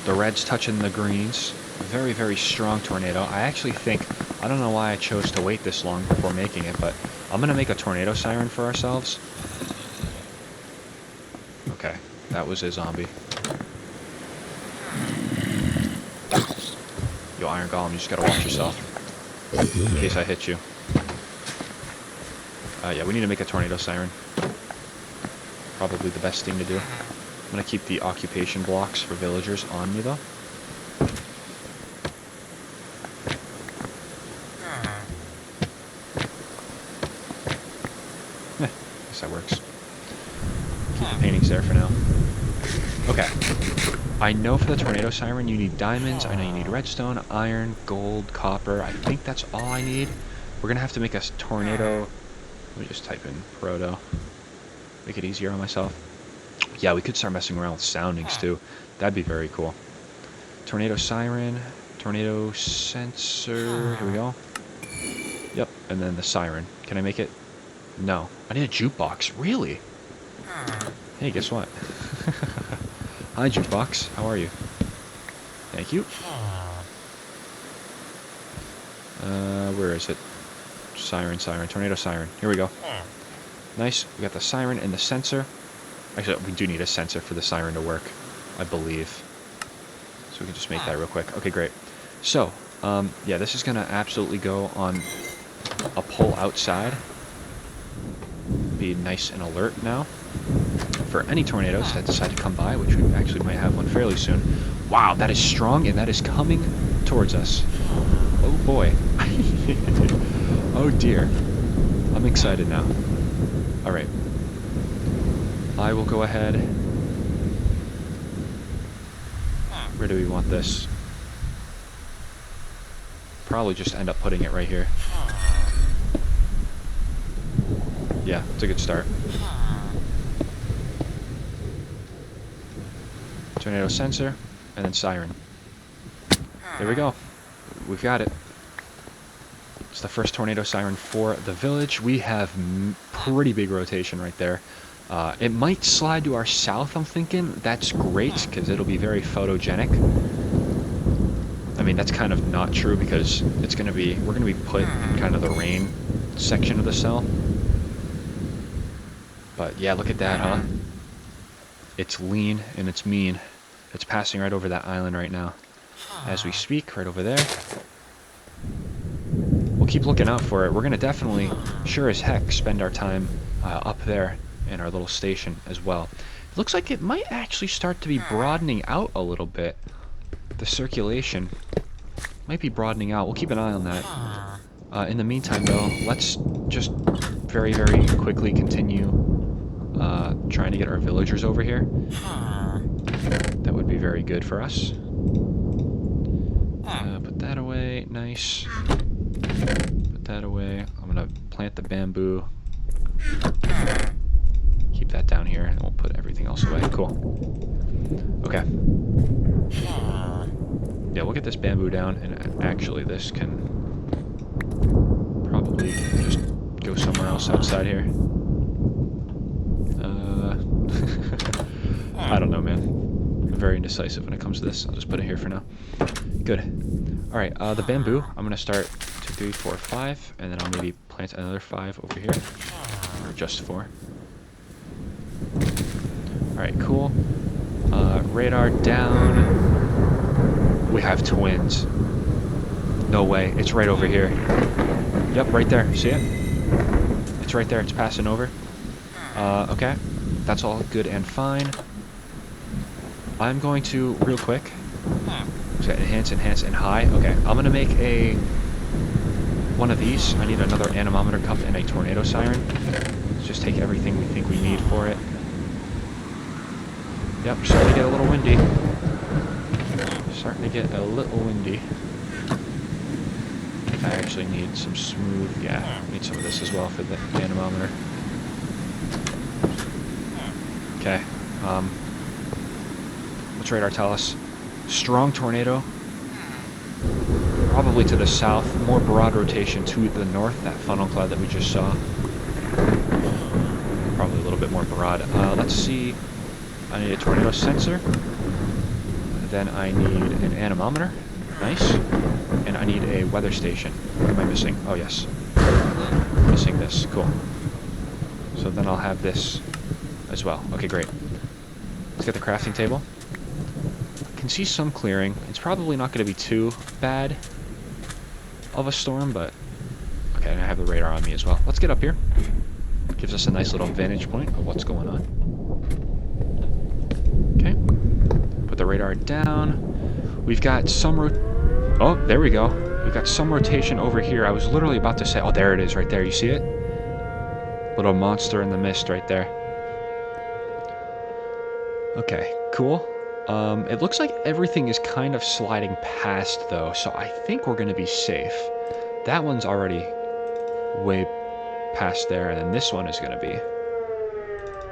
the reds touching the greens. Very, very strong tornado. I actually think, I don't know why I chose to wait this long before making it, but I'm going to make a tornado siren for ourselves. Okay, that was a zombie. Yo, Iron Golem, you just gotta watch yourself. In case I hit you. Yeah, we need to make a tornado siren. Probably the best thing to do. I'm going to keep the occupation blocks for villagers on me, though. I guess that works. Keep the paintings there for now. Okay. I know for the tornado siren you need diamonds. I know you need redstone, iron, gold, copper. I think that's all I need. We're going to have to make a tornado. Let me just type in proto. Make it easier on myself. Yeah, we could start messing around with soundings too. That'd be very cool. Tornado siren, tornado sensor. Here we go. Yep, and then the siren. Can I make it? No. I need a jukebox. Really? Hey, guess what? Hi, jukebox. How are you? Thank you. Where is it? Siren, siren, tornado siren. Here we go. Nice. We got the siren and the sensor. Actually, we do need a sensor for the siren to work, I believe. So we can just make that real quick. Okay, great. So, yeah, this is going to absolutely go on a pole outside. Be nice and alert now for any tornadoes that decide to come by, which we actually might have one fairly soon. Wow, that is strong, and that is coming towards us. Oh, boy. Oh, dear. I'm excited now. All right. I will go ahead. Where do we want this? Probably just end up putting it right here. Yeah, it's a good start. Tornado sensor, and then siren. There we go. We've got it. It's the first tornado siren for the village. We have pretty big rotation right there. It might slide to our south, I'm thinking. That's great, because it'll be very photogenic. I mean, that's kind of not true, because it's going to be, we're going to be put in kind of the rain section of the cell. But yeah, look at that, huh? It's lean and it's mean. It's passing right over that island right now. As we speak, right over there. We'll keep looking out for it. We're going to definitely, sure as heck, spend our time up there in our little station as well. It looks like it might actually start to be broadening out a little bit. The circulation might be broadening out. We'll keep an eye on that. In the meantime, though, let's just very, very quickly continue trying to get our villagers over here. That would be very good for us. Put that away. Nice. Put that away. I'm going to plant the bamboo. Keep that down here, and we'll put everything else away. Cool. Okay. Yeah, we'll get this bamboo down, and actually this can probably just go somewhere else outside here. I don't know, man. I'm very indecisive when it comes to this. I'll just put it here for now. Good. Alright, the bamboo, I'm going to start 2, 3, 4, 5, and then I'll maybe plant another 5 over here. Or just 4. Alright, cool. Radar down. We have twins. No way. It's right over here. Yep, right there. See it? It's right there. It's passing over. Okay. That's all good and fine. I'm going to, real quick, enhance, enhance, and high. Okay, I'm going to make one of these. I need another anemometer cup and a tornado siren. Let's just take everything we think we need for it. Yep, starting to get a little windy. Starting to get a little windy. I actually need some smooth, yeah, need some of this as well for the anemometer. Okay, what's radar tell us? Strong tornado, probably to the south, more broad rotation to the north, that funnel cloud that we just saw. Probably a little bit more broad. Let's see, I need a tornado sensor, then I need an anemometer, nice, and I need a weather station. What am I missing? Oh yes, missing this, cool. So then I'll have this as well. Okay, great. Let's get the crafting table. I can see some clearing. It's probably not going to be too bad of a storm, but okay, and I have the radar on me as well. Let's get up here. Gives us a nice little vantage point of what's going on. radar down. We've got some oh, there we go. We've got some rotation over here. I was literally about to say, oh, there it is right there. You see it? Little monster in the mist right there. Okay, cool. It looks like everything is kind of sliding past, though, so I think we're going to be safe. That one's already way past there, and then this one is going to be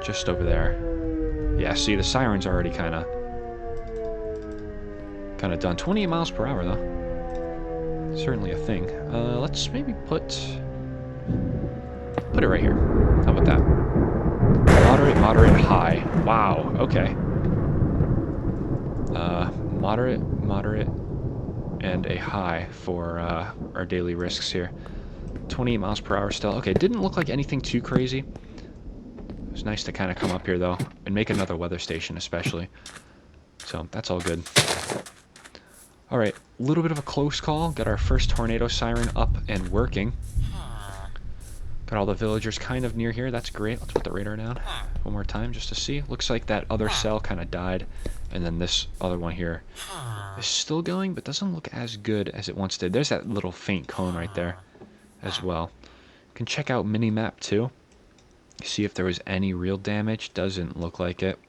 just over there. Yeah, see, the siren's already kind of done. 28 miles per hour, though. Certainly a thing. Let's maybe put it right here. How about that? Moderate, moderate, high. Wow, okay. Moderate, moderate, and a high for our daily risks here. 28 miles per hour still. Okay, didn't look like anything too crazy. It was nice to kind of come up here, though, and make another weather station, especially. So, that's all good. Alright, a little bit of a close call. Got our first tornado siren up and working. Got all the villagers kind of near here. That's great. Let's put the radar down one more time just to see. Looks like that other cell kind of died. And then this other one here is still going, but doesn't look as good as it once did. There's that little faint cone right there as well. You can check out minimap too. See if there was any real damage. Doesn't look like it.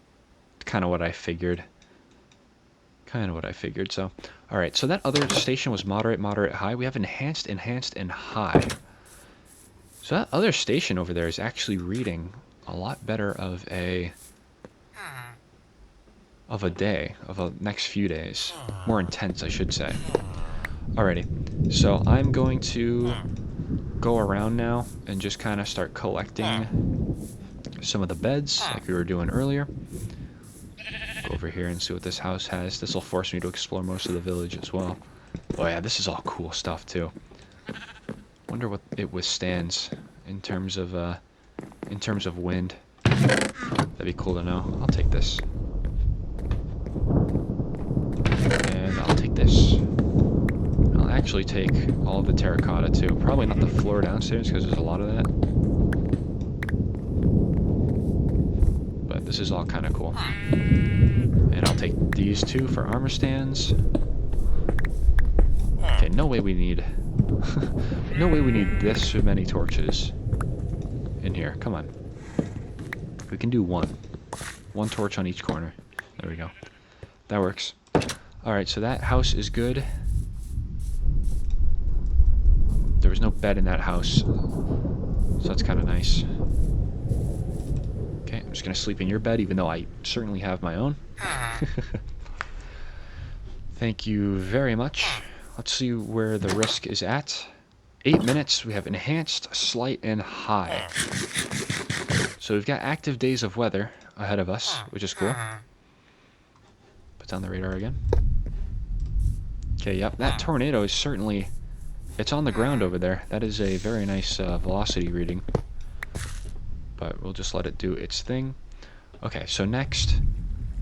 Kind of what I figured. So, alright, so that other station was moderate, moderate, high. We have enhanced, enhanced, and high. So that other station over there is actually reading a lot better of a day, of a next few days. More intense, I should say. Alrighty, so I'm going to go around now and just kind of start collecting some of the beds like we were doing earlier. Go over here and see what this house has. This will force me to explore most of the village as well. Oh yeah, this is all cool stuff too. Wonder what it withstands in terms of wind. That'd be cool to know. I'll take this. And I'll take this. I'll actually take all the terracotta too. Probably not the floor downstairs because there's a lot of that. But this is all kind of cool. And I'll take these two for armor stands. Okay, no way we need no way we need this many torches in here. Come on. We can do one. One torch on each corner. There we go. That works. Alright, so that house is good. There was no bed in that house. So that's kind of nice. Okay, I'm just going to sleep in your bed, even though I certainly have my own. Thank you very much. Let's see where the risk is at. 8 minutes. We have enhanced, slight, and high. So we've got active days of weather ahead of us, which is cool. Put down the radar again. Okay, yep. That tornado is certainly... It's on the ground over there. That is a very nice velocity reading. But we'll just let it do its thing. Okay, so next...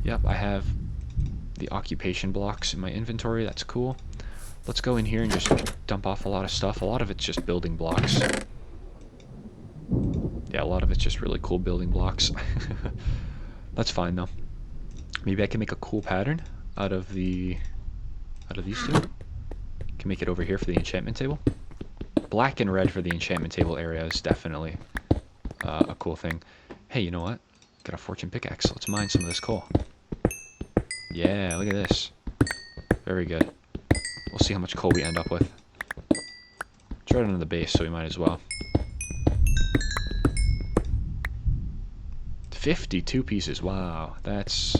Yep, I have the occupation blocks in my inventory. That's cool. Let's go in here and just dump off a lot of stuff. A lot of it's just building blocks. Yeah, a lot of it's just really cool building blocks. That's fine, though. Maybe I can make a cool pattern out of these two. Can make it over here for the enchantment table. Black and red for the enchantment table area is definitely a cool thing. Hey, you know what? Got a fortune pickaxe. Let's mine some of this coal. Yeah, look at this. Very good. We'll see how much coal we end up with. It's right under the base, so we might as well. 52 pieces. Wow, that's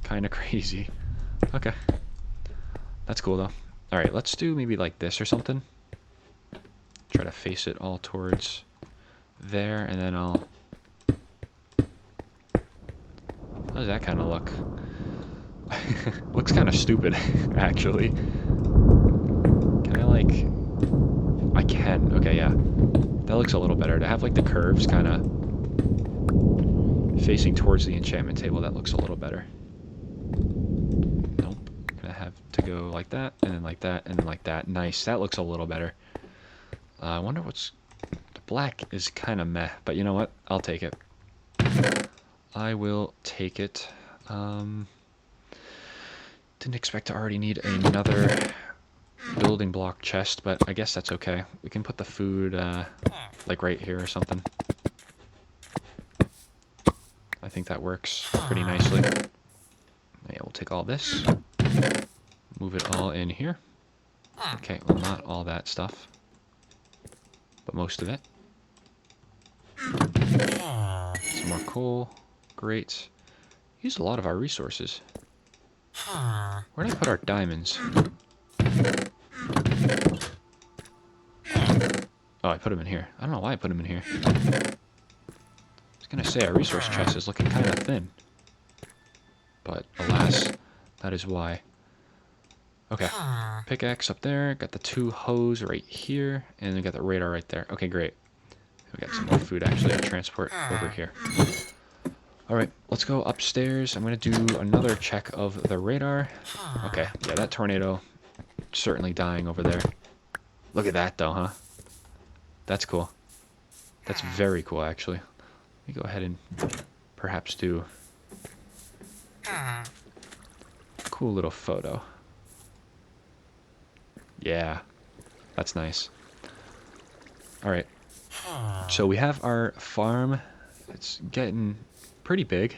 kind of crazy. Okay. That's cool, though. Alright, let's do maybe like this or something. Try to face it all towards there, and then I'll... How does that kind of look? Looks kind of stupid, actually. Can I, like... I can. Okay, yeah. That looks a little better. To have, like, the curves kind of facing towards the enchantment table, that looks a little better. Nope. Gonna have to go like that, and then like that, and then like that. Nice. That looks a little better. I wonder what's... The black is kind of meh, but you know what? I'll take it. I will take it. Didn't expect to already need another building block chest, but I guess that's okay. We can put the food, like right here or something. I think that works pretty nicely. Yeah, we'll take all this, move it all in here. Okay, well, not all that stuff, but most of it. Some more coal. Great. Used a lot of our resources. Where did I put our diamonds? Oh, I put them in here. I don't know why I put them in here. I was going to say our resource chest is looking kind of thin. But alas, that is why. Okay, pickaxe up there. Got the 2 hoes right here. And we got the radar right there. Okay, great. We got some more food actually to transport over here. Alright, let's go upstairs. I'm going to do another check of the radar. Okay, yeah, that tornado certainly dying over there. Look at that though, huh? That's cool. That's very cool, actually. Let me go ahead and perhaps do a cool little photo. Yeah, that's nice. Alright, so we have our farm. It's getting pretty big.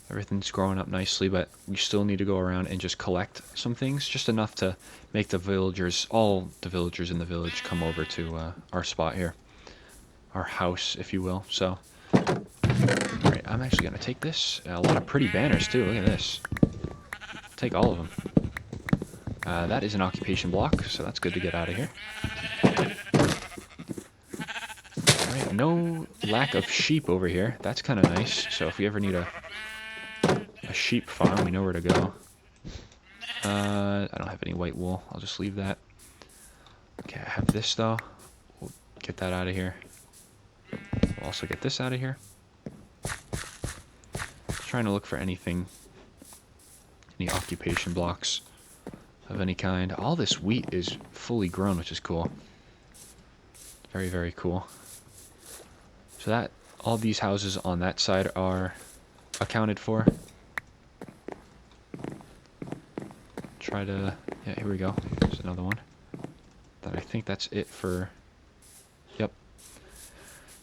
Everything's growing up nicely, but we still need to go around and just collect some things, just enough to make the villagers, all the villagers in the village, come over to our spot here. Our house, if you will. So, alright, I'm actually going to take this. A lot of pretty banners, too. Look at this. Take all of them. That is an occupation block, so that's good to get out of here. Alright, no lack of sheep over here. That's kind of nice. So if we ever need a sheep farm, we know where to go. I don't have any white wool. I'll just leave that. Okay, I have this, though. We'll get that out of here. We'll also get this out of here. Trying to look for anything, any occupation blocks of any kind. All this wheat is fully grown, which is cool. Very, very cool. So that, all these houses on that side are accounted for. Try to, yeah, here we go. There's another one. Then I think that's it for, yep.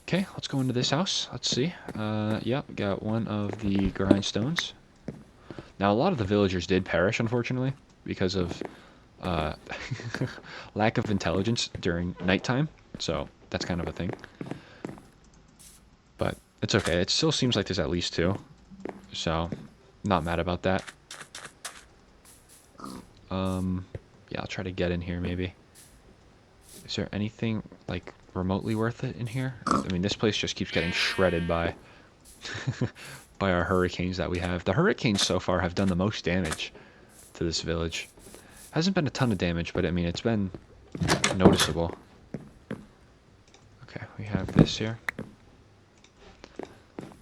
Okay, let's go into this house. Let's see. Yep, got one of the grindstones. Now, a lot of the villagers did perish, unfortunately, because of lack of intelligence during nighttime. So that's kind of a thing. But it's okay. It still seems like there's at least 2. So, not mad about that. Yeah, I'll try to get in here, maybe. Is there anything, like, remotely worth it in here? I mean, this place just keeps getting shredded by by our hurricanes that we have. The hurricanes so far have done the most damage to this village. Hasn't been a ton of damage, but I mean, it's been noticeable. Okay, we have this here.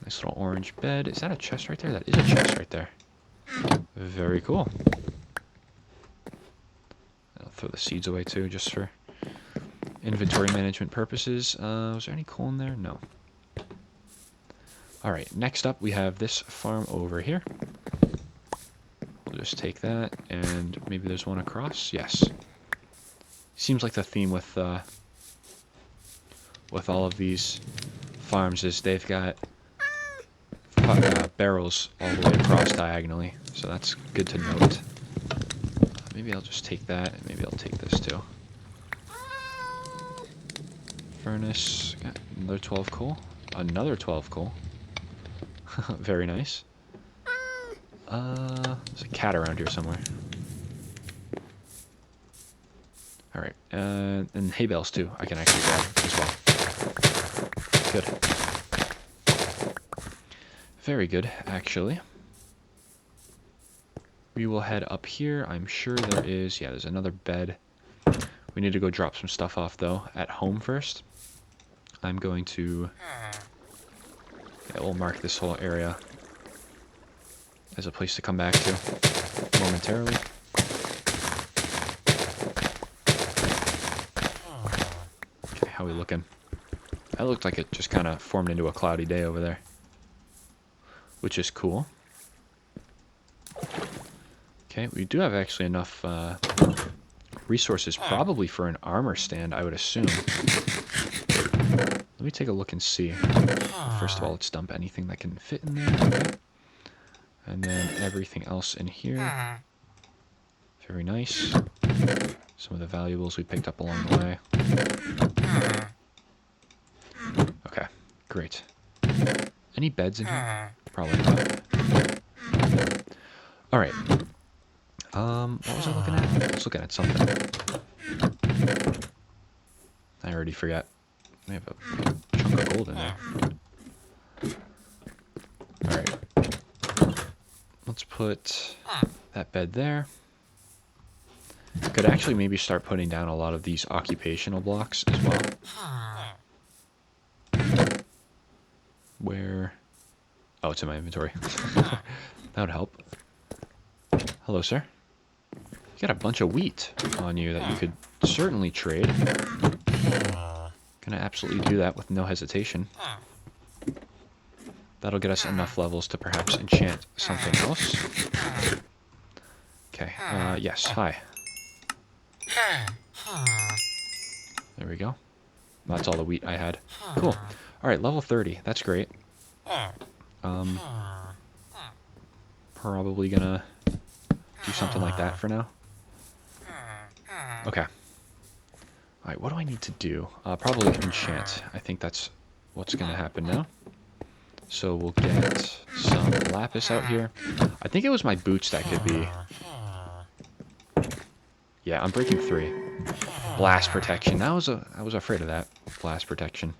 Nice little orange bed. Is that a chest right there? That is a chest right there. Very cool. I'll throw the seeds away too, just for inventory management purposes. Was there any coal in there? No. Alright, next up we have this farm over here. We'll just take that, and maybe there's one across. Yes. Seems like the theme with all of these farms is they've got barrels all the way across diagonally, so that's good to note. Maybe I'll just take that, and maybe I'll take this too. Furnace, got another 12 coal, another 12 coal. Very nice. There's a cat around here somewhere. Alright, and hay bales too, I can actually grab as well. Good. Very good, actually. We will head up here. I'm sure there is, yeah, there's another bed. We need to go drop some stuff off, though, at home first. I'm going to, yeah, we'll mark this whole area as a place to come back to momentarily. Okay, how we looking? That looked like it just kind of formed into a cloudy day over there, which is cool. Okay, we do have actually enough resources probably for an armor stand, I would assume. Let me take a look and see. First of all, let's dump anything that can fit in there. Okay. And then everything else in here. Very nice. Some of the valuables we picked up along the way. Okay, great. Any beds in here? Probably not. Alright. What was I looking at? I was looking at something. I already forgot. We have a chunk of gold in there. Alright. Let's put that bed there. Could actually maybe start putting down a lot of these occupational blocks as well. Where? Oh, it's in my inventory. That would help. Hello, sir. You got a bunch of wheat on you that you could certainly trade. Gonna absolutely do that with no hesitation. That'll get us enough levels to perhaps enchant something else. Okay, yes, hi. There we go. That's all the wheat I had. Cool. Alright, level 30. That's great. Probably gonna do something like that for now. Okay. Alright, what do I need to do? Probably enchant. I think that's what's gonna happen now. So we'll get some lapis out here. I think it was my boots that could be... Yeah, I'm breaking 3. Blast protection. I was afraid of that. Blast protection.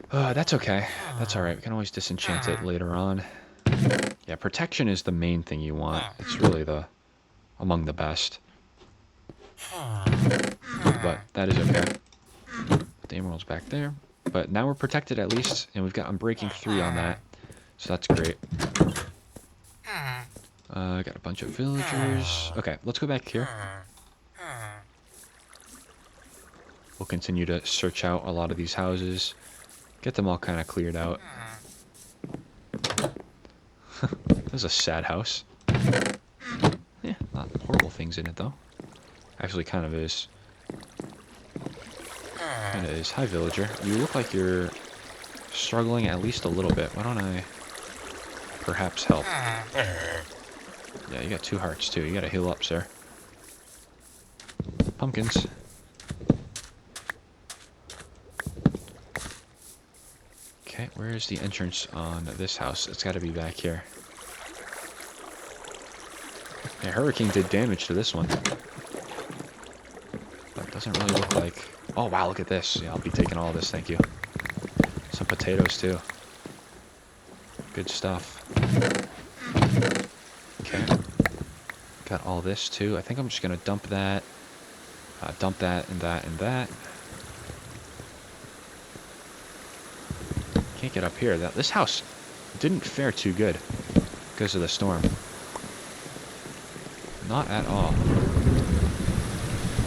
That's okay. That's alright. We can always disenchant it later on. Yeah, protection is the main thing you want. It's really among the best. But that is okay. The emerald's back there. But now we're protected at least, and I'm breaking 3 on that. So that's great. Got a bunch of villagers. Okay, let's go back here. We'll continue to search out a lot of these houses. Get them all kind of cleared out. This is a sad house. Yeah, not horrible things in it, though. Actually, kind of is. Kind of is. Hi, villager. You look like you're struggling at least a little bit. Why don't I perhaps help? Yeah, you got 2 hearts, too. You gotta heal up, sir. Pumpkins. Okay, where is the entrance on this house? It's gotta be back here. Yeah, hurricane did damage to this one. But it doesn't really look like... Oh, wow, look at this. Yeah, I'll be taking all of this, thank you. Some potatoes, too. Good stuff. Okay. Got all this, too. I think I'm just going to dump that. Dump that and that and that. Can't get up here. This house didn't fare too good because of the storm. Not at all.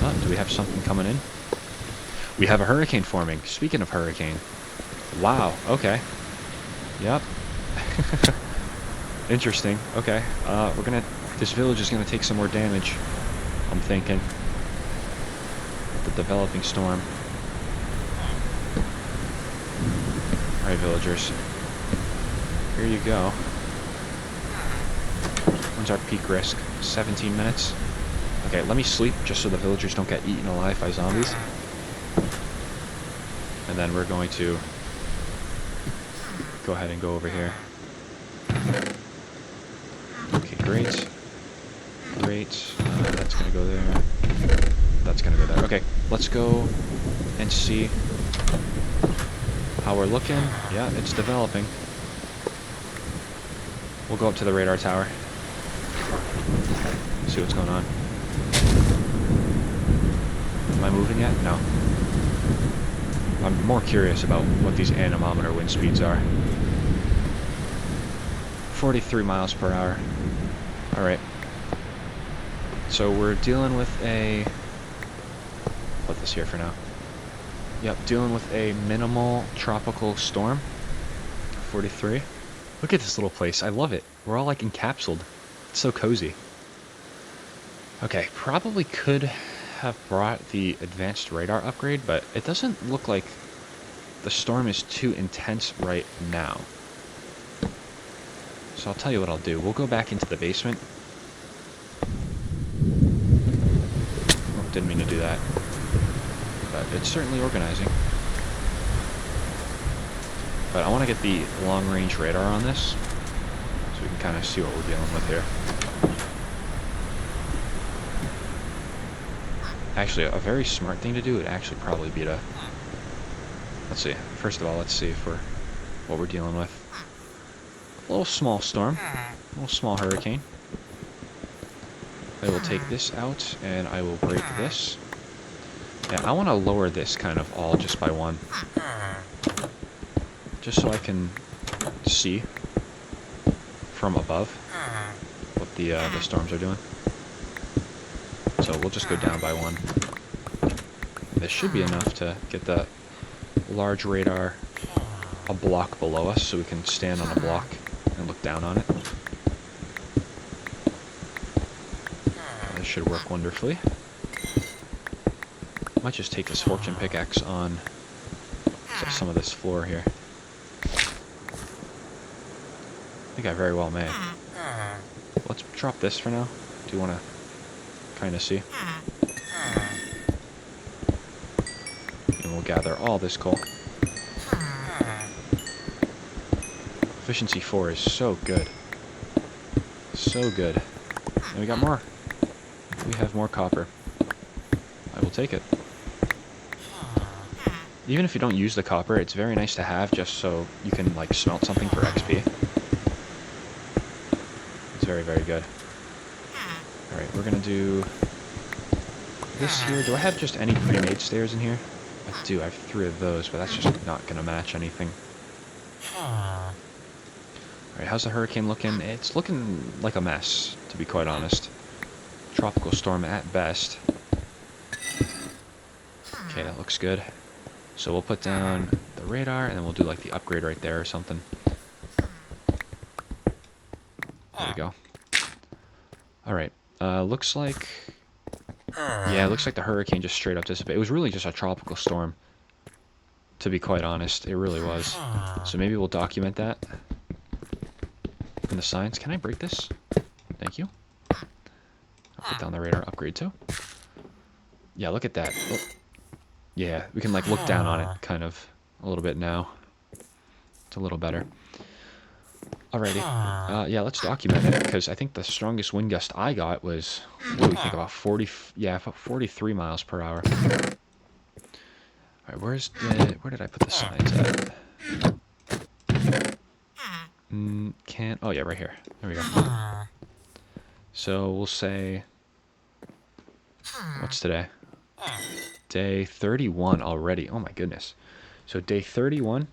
Oh, do we have something coming in? We have a hurricane forming. Speaking of hurricane. Wow, okay. Yep. Interesting. Okay. This village is gonna take some more damage, I'm thinking. The developing storm. Alright, villagers. Here you go. When's our peak risk? 17 minutes? Okay, let me sleep just so the villagers don't get eaten alive by zombies. And then we're going to go ahead and go over here. Okay, great. Great. That's going to go there. That's going to go there. Okay, let's go and see how we're looking. Yeah, it's developing. We'll go up to the radar tower. See what's going on. Am I moving yet? No. I'm more curious about what these anemometer wind speeds are. 43 miles per hour. Alright. So we're dealing with a... Put this here for now. Yep, dealing with a minimal tropical storm. 43. Look at this little place. I love it. We're all like encapsulated. It's so cozy. Okay, probably could have brought the advanced radar upgrade, but it doesn't look like the storm is too intense right now. So I'll tell you what I'll do. We'll go back into the basement. Oh, didn't mean to do that. But it's certainly organizing. But I want to get the long-range radar on this, so we can kind of see what we're dealing with here. Actually, a very smart thing to do would actually probably be to... Let's see. First of all, let's see if what we're dealing with. A little small storm. A little small hurricane. I will take this out, and I will break this. Yeah, I want to lower this kind of all just by one. Just so I can see from above what the storms are doing. So we'll just go down by one. This should be enough to get the large radar a block below us, so we can stand on a block and look down on it. This should work wonderfully. Might just take this fortune pickaxe on some of this floor here. I think I very well may. Let's drop this for now. Do you want to kind of see? And we'll gather all this coal. Efficiency 4 is so good. So good. And we got more. We have more copper. I will take it. Even if you don't use the copper, it's very nice to have just so you can like smelt something for XP. It's very, very good. Alright, we're gonna do this here. Do I have just any pre-made stairs in here? I do. I have 3 of those, but that's just not gonna match anything. Alright, how's the hurricane looking? It's looking like a mess, to be quite honest. Tropical storm at best. Okay, that looks good. So we'll put down the radar, and then we'll do like the upgrade right there or something. There we go. Alright, looks like... Yeah, it looks like the hurricane just straight up dissipated. It was really just a tropical storm, to be quite honest. It really was. So maybe we'll document that in the signs. Can I break this? Thank you. I'll put down the radar upgrade too. Yeah, look at that. Oh. Yeah, we can like look down on it kind of a little bit now. It's a little better. Alrighty. Yeah, let's document it, because I think the strongest wind gust I got was, what do we think, about 40, yeah, about 43 miles per hour. Alright, where did I put the signs at? Can't, oh yeah, right here. There we go. So we'll say, what's today? Day 31 already. Oh my goodness. So day 31.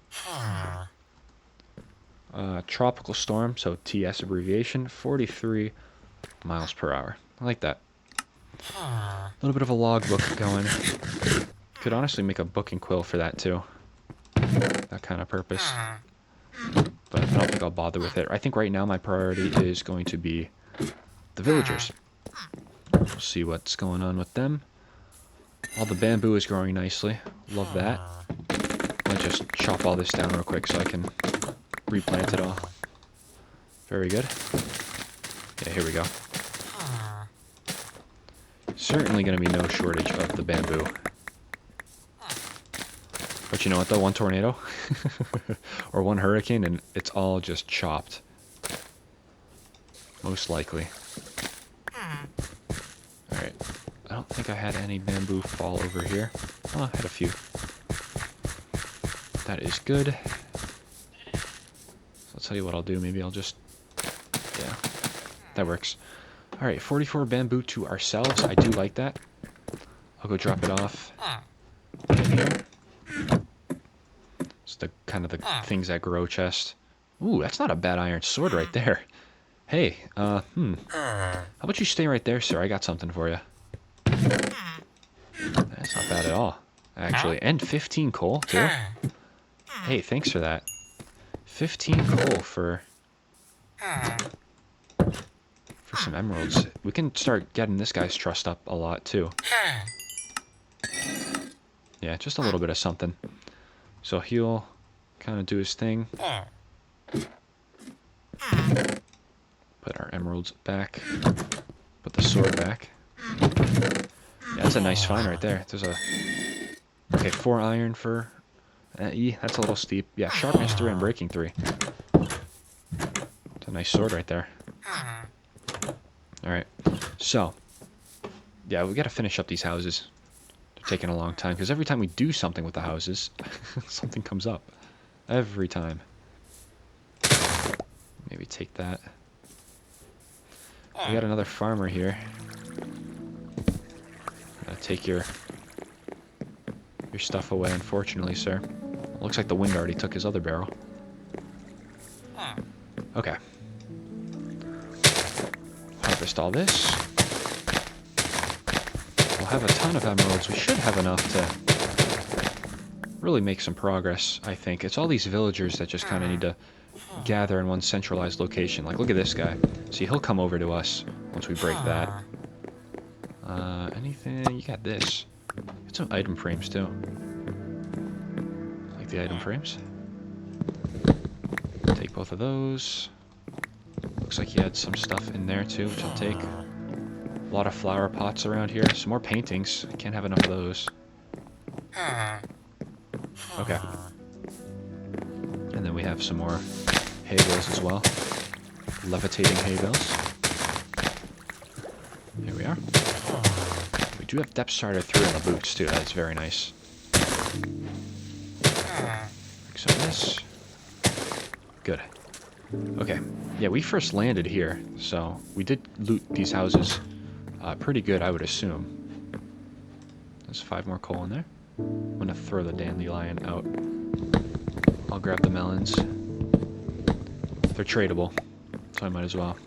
Tropical storm, so TS abbreviation, 43 miles per hour. I like that. A little bit of a logbook going. Could honestly make a book and quill for that too. That kind of purpose. But I don't think I'll bother with it. I think right now my priority is going to be the villagers. We'll see what's going on with them. All the bamboo is growing nicely. Love that. I'll just chop all this down real quick so I can replant it all. Very good. Yeah, here we go. Certainly going to be no shortage of the bamboo. But you know what though? One tornado or one hurricane and it's all just chopped. Most likely. Alright. I don't think I had any bamboo fall over here. Oh, I had a few. That is good. So I'll tell you what I'll do. Maybe I'll just... Yeah. That works. Alright, 44 bamboo to ourselves. I do like that. I'll go drop it off in here. It's the kind of the things that grow chest. Ooh, that's not a bad iron sword right there. Hey, how about you stay right there, sir? I got something for you. That's not bad at all, actually. And 15 coal, too. Hey, thanks for that. 15 coal for some emeralds. We can start getting this guy's trust up a lot, too. Yeah, just a little bit of something. So he'll kind of do his thing. Put our emeralds back. Put the sword back. Yeah, that's a nice find right there. There's a... Okay, 4 iron for... that's a little steep. Yeah, sharpness 3 and breaking 3. It's a nice sword right there. Alright, so... Yeah, we gotta finish up these houses. They're taking a long time, because every time we do something with the houses, something comes up. Every time. Maybe take that. We got another farmer here. Take your stuff away, unfortunately, sir. Looks like the wind already took his other barrel. Okay. Harvest all this. We'll have a ton of emeralds. We should have enough to really make some progress, I think. It's all these villagers that just kind of need to gather in one centralized location. Like, look at this guy. See, he'll come over to us once we break that. Anything? You got this. Get some item frames, too. Like the item frames. Take both of those. Looks like you had some stuff in there, too, which I'll take. A lot of flower pots around here. Some more paintings. I can't have enough of those. Okay. And then we have some more hay bales as well. Levitating hay bales. Here we are. We do have depth starter 3 on the boots too. That's very nice. Like some of this. Good. Okay. Yeah, we first landed here, so we did loot these houses pretty good, I would assume. There's 5 more coal in there. I'm gonna throw the dandelion out. I'll grab the melons. They're tradable, so I might as well.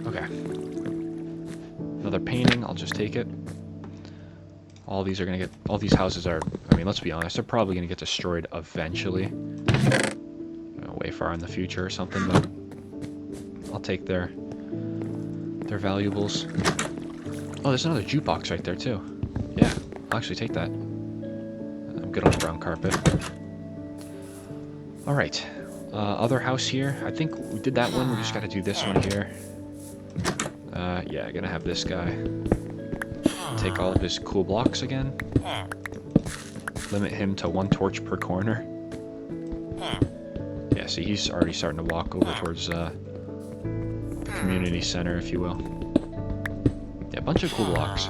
Okay. Another painting, I'll just take it. All these houses are, I mean, let's be honest, they're probably gonna get destroyed eventually. Way far in the future or something, but I'll take their valuables. Oh, there's another jukebox right there too. Yeah, I'll actually take that. I'm good on the brown carpet. Alright. Other house here. I think we did that one. We just gotta do this one here. Yeah, gonna have this guy. Take all of his cool blocks again. Limit him to 1 torch per corner. Yeah, see, he's already starting to walk over towards the community center, if you will. Yeah, a bunch of cool blocks.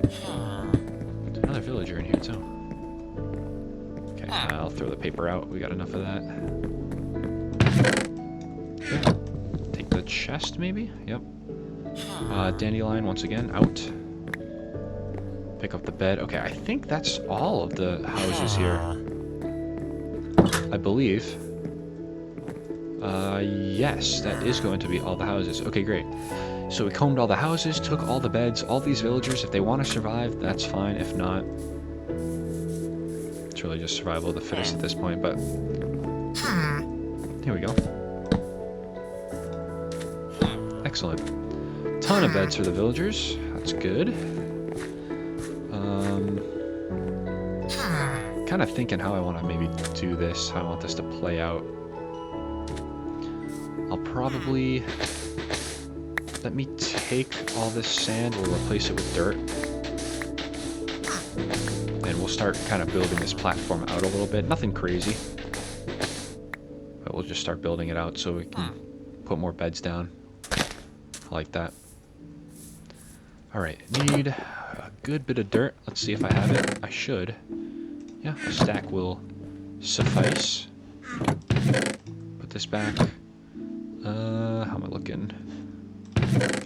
There's another villager in here, too. Okay, I'll throw the paper out. We got enough of that. Okay. Take the chest, maybe? Yep. Dandelion, once again, out. Pick up the bed. Okay, I think that's all of the houses here. I believe. Yes, that is going to be all the houses. Okay, great. So we combed all the houses, took all the beds, all these villagers. If they want to survive, that's fine. If not, it's really just survival of the fittest at this point, but here we go. Excellent. Ton of beds for the villagers. That's good. Kind of thinking how I want to maybe do this, how I want this to play out. I'll probably... Let me take all this sand, we'll replace it with dirt. And we'll start kind of building this platform out a little bit. Nothing crazy. But we'll just start building it out so we can put more beds down. I like that. Alright, need a good bit of dirt. Let's see if I have it. I should. Yeah, a stack will suffice. Put this back. How am I looking?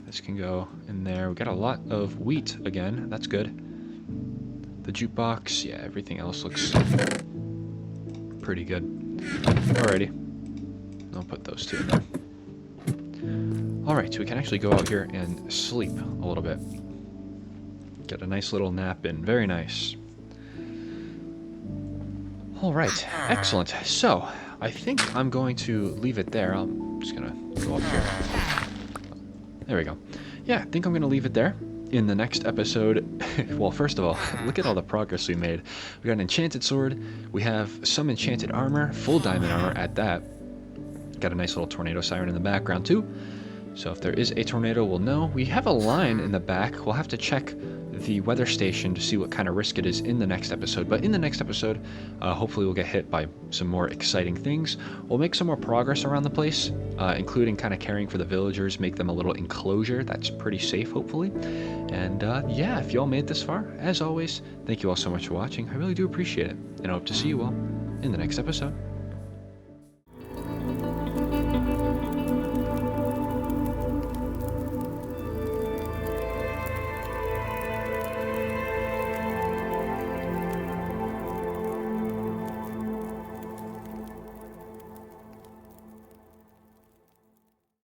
This can go in there. We got a lot of wheat again. That's good. The jukebox, yeah, everything else looks pretty good. Alrighty. I'll put those 2 in there. Alright, so we can actually go out here and sleep a little bit. Get a nice little nap in. Very nice. Alright, excellent. So, I think I'm going to leave it there. I'm just gonna go up here. There we go. Yeah, I think I'm gonna leave it there. In the next episode, well, first of all, look at all the progress we made. We got an enchanted sword, we have some enchanted armor, full diamond armor at that. Got a nice little tornado siren in the background too. So if there is a tornado, we'll know. We have a line in the back. We'll have to check the weather station to see what kind of risk it is in the next episode. But in the next episode, hopefully we'll get hit by some more exciting things. We'll make some more progress around the place, including kind of caring for the villagers, make them a little enclosure that's pretty safe, hopefully. And yeah, if you all made it this far, as always, thank you all so much for watching. I really do appreciate it. And I hope to see you all in the next episode.